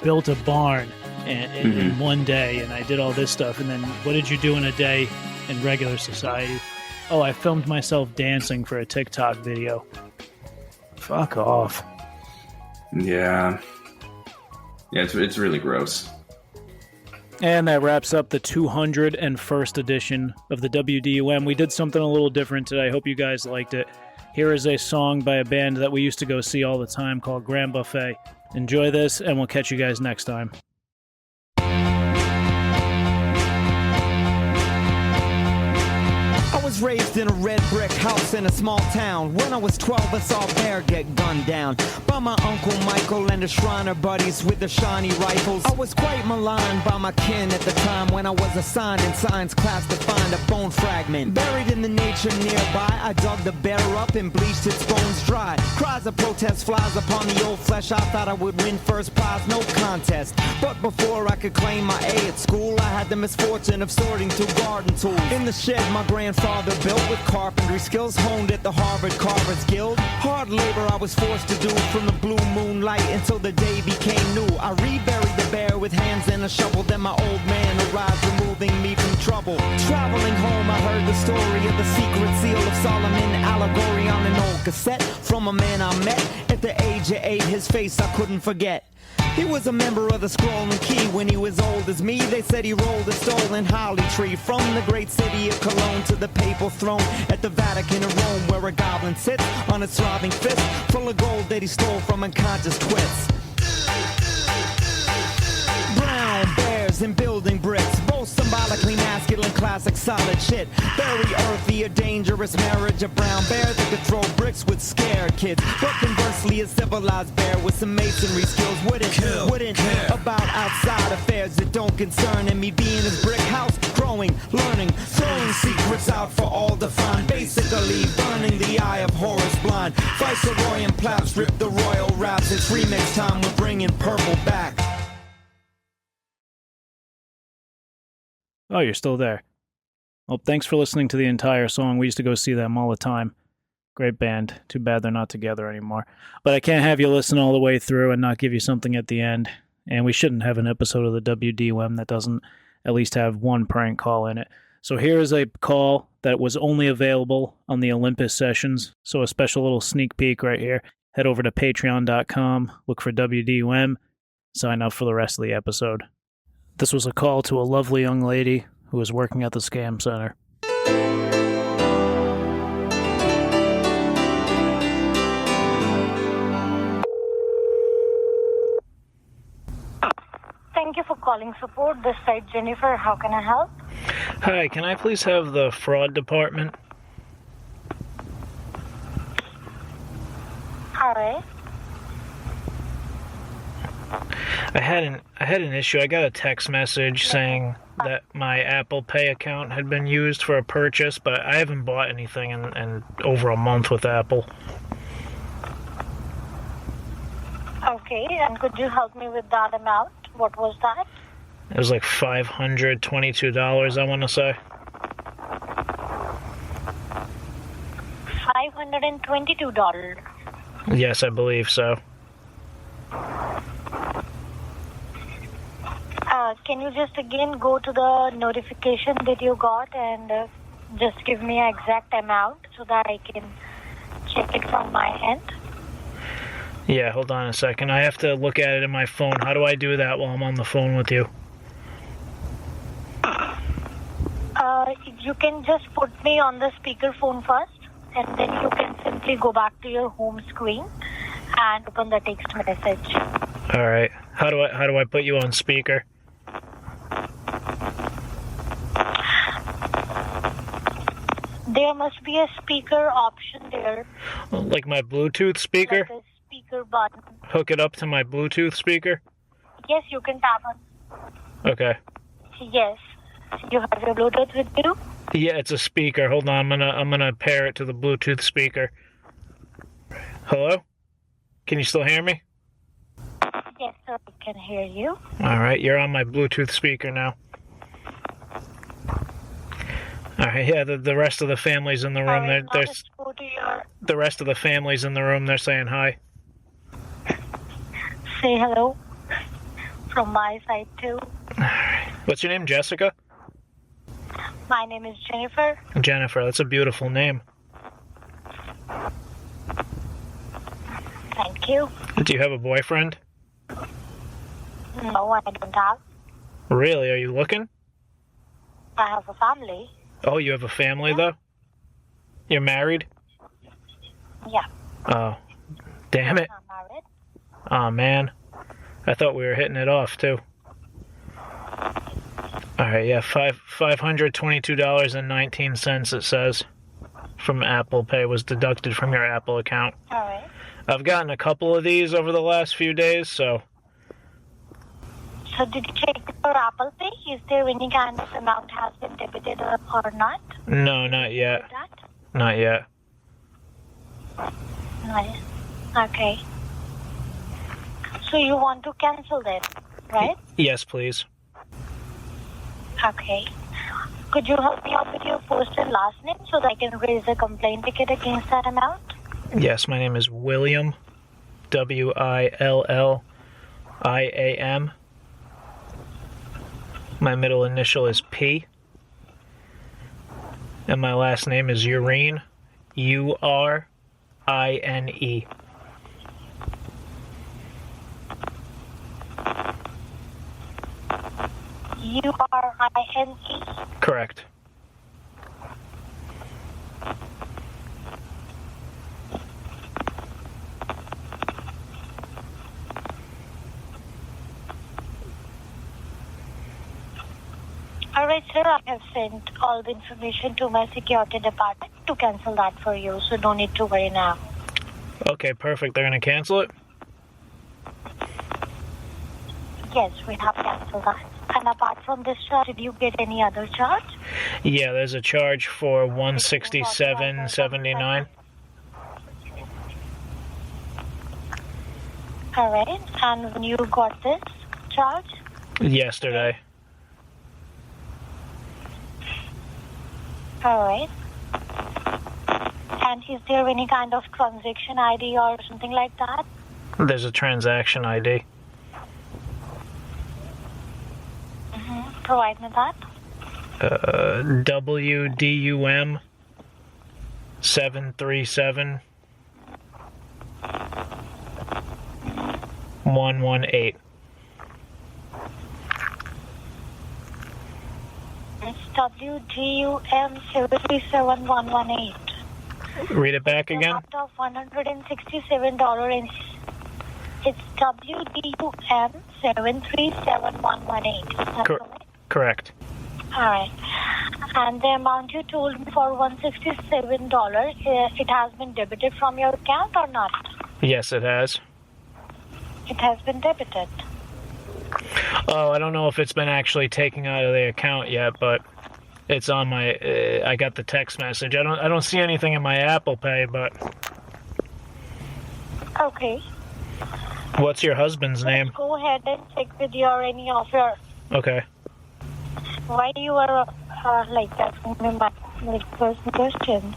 built a barn." In one day, and I did all this stuff. And then, what did you do in a day in regular society? Oh, I filmed myself dancing for a TikTok video. Fuck off. Yeah. Yeah, it's really gross. And that wraps up the 201st edition of the WDUM. We did something a little different today. I hope you guys liked it. Here is a song by a band that we used to go see all the time called Grand Buffet. Enjoy this, and we'll catch you guys next time. I was raised in a red brick house in a small town. When I was 12, I saw a bear get gunned down by my Uncle Michael and the Shriner buddies with the shiny rifles. I was quite maligned by my kin at the time when I was assigned in science class to find a bone fragment buried in the nature nearby. I dug the bear up and bleached its bones dry. Cried As a protest flies upon the old flesh, I thought I would win first prize, no contest. But before I could claim my A at school, I had the misfortune of sorting through garden tools. In the shed my grandfather built with carpentry skills honed at the Harvard Carvers Guild. Hard labor I was forced to do from the blue moonlight until the day became new. I reburied the bear with hands and a shovel, then my old man arrived, removing me from trouble. Traveling home, I heard the story of the secret seal of Solomon, allegory on an old cassette from a man I met at the age of 8. His face I couldn't forget. He was a member of the Scrolling Key when he was old as me. They said he rolled a stolen holly tree from the great city of Cologne to the papal throne at the Vatican in Rome, where a goblin sits on his throbbing fist full of gold that he stole from unconscious twits. Brown bears and building bricks, both symbolically masculine, classic, solid shit. Very earthy, a dangerous marriage. A brown bear that could throw bricks would scare kids, but conversely a civilized bear with some masonry skills wouldn't care about outside affairs that don't concern him. Me being his brick house, growing, learning, throwing secrets out for all to find, basically burning the eye of Horus blind. Viceroy and Plaps rip the royal raps. It's remix time, we're bringing purple back. Oh, you're still there. Well, thanks for listening to the entire song. We used to go see them all the time. Great band. Too bad they're not together anymore. But I can't have you listen all the way through and not give you something at the end. And we shouldn't have an episode of the WDUM that doesn't at least have one prank call in it. So here is a call that was only available on the Olympus sessions. So a special little sneak peek right here. Head over to patreon.com, look for WDUM, sign up for the rest of the episode. This was a call to a lovely young lady who was working at the scam center. Thank you for calling support. This side Jennifer. How can I help? Hi, can I please have the fraud department? All right. I had an issue. I got a text message saying that my Apple Pay account had been used for a purchase, but I haven't bought anything in over a month with Apple. Okay, and could you help me with that amount? What was that? It was like $522, I want to say. $522. Yes, I believe so. Can you just again go to the notification that you got and just give me an exact amount so that I can check it from my end? Yeah, hold on a second. I have to look at it in my phone. How do I do that while I'm on the phone with you? You can just put me on the speakerphone first, and then you can simply go back to your home screen and open the text message. All right. How do I put you on speaker? There must be a speaker option there. Like my Bluetooth speaker? Like a speaker button. Hook it up to my Bluetooth speaker? Yes, you can tap on. Okay. Yes. You have your Bluetooth with you? Yeah, it's a speaker. Hold on, I'm gonna pair it to the Bluetooth speaker. Hello? Can you still hear me? Yes, sir, I can hear you. All right, you're on my Bluetooth speaker now. All right, yeah, the rest of the family's in the room. Right, There's the rest of the family's in the room. They're saying hi. Say hello from my side too. All right. What's your name, Jessica? My name is Jennifer. Jennifer, that's a beautiful name. Thank you. Do you have a boyfriend? No, I don't have. Really? Are you looking? I have a family. Oh, you have a family, though? You're married? Yeah. Oh, damn it. I'm married. Oh, man. I thought we were hitting it off, too. All right, yeah, $522.19, it says, from Apple Pay was deducted from your Apple account. All right. I've gotten a couple of these over the last few days, so... So did you check your Apple Pay? Is there any kind of amount has been debited or not? No, not yet. Not yet. Nice. Okay. So you want to cancel this, right? Yes, please. Okay. Could you help me out with your first and last name so that I can raise a complaint ticket against that amount? Yes, my name is William, William. My middle initial is P. And my last name is Urine, Urine. Urine? Correct. All right, sir. I have sent all the information to my security department to cancel that for you, so no need to worry now. Okay, perfect. They're going to cancel it? Yes, we have canceled that. And apart from this charge, did you get any other charge? Yeah, there's a charge for $167.79. All right. And when you got this charge? Yesterday. All right. And is there any kind of transaction ID or something like that? There's a transaction ID. Provide me that. WDUM 737 118. It's WDUM 737118. Read it back again. Out of $167. It's WDUM 737118. Correct. All right. And the amount you told me for $167, it has been debited from your account or not? Yes, it has. It has been debited. Oh, I don't know if it's been actually taken out of the account yet, but it's on my. I got the text message. I don't see anything in my Apple Pay, but. Okay. What's your husband's name? Go ahead and check with any of your. Okay. Why you are asking me my personal questions?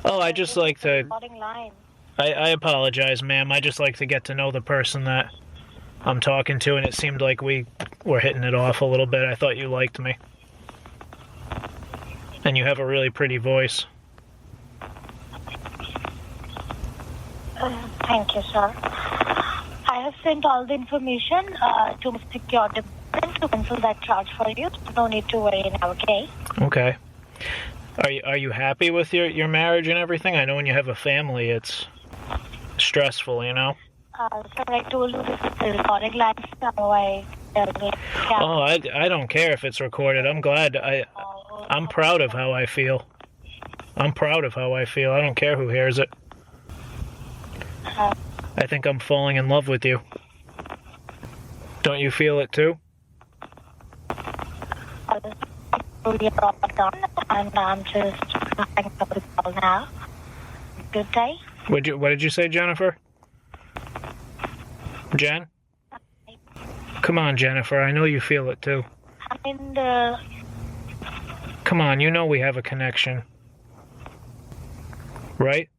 Oh, I just like to. Line. I apologize, ma'am. I just like to get to know the person that I'm talking to, and it seemed like we were hitting it off a little bit. I thought you liked me. And you have a really pretty voice. Thank you, sir. I have sent all the information to the security department to cancel that charge for you. No need to worry now, okay? Okay. Are you happy with your marriage and everything? I know when you have a family, it's stressful, you know? Sir, I told you this is the recording line, so I don't care if it's recorded. I'm glad. I'm proud of how I feel. I don't care who hears it. I think I'm falling in love with you. Don't you feel it too? We are all done, and I'm just hanging up the call now. Good day. What did you say, Jennifer? Jen? Come on, Jennifer. I know you feel it too. I'm in Come on, you know we have a connection. Right?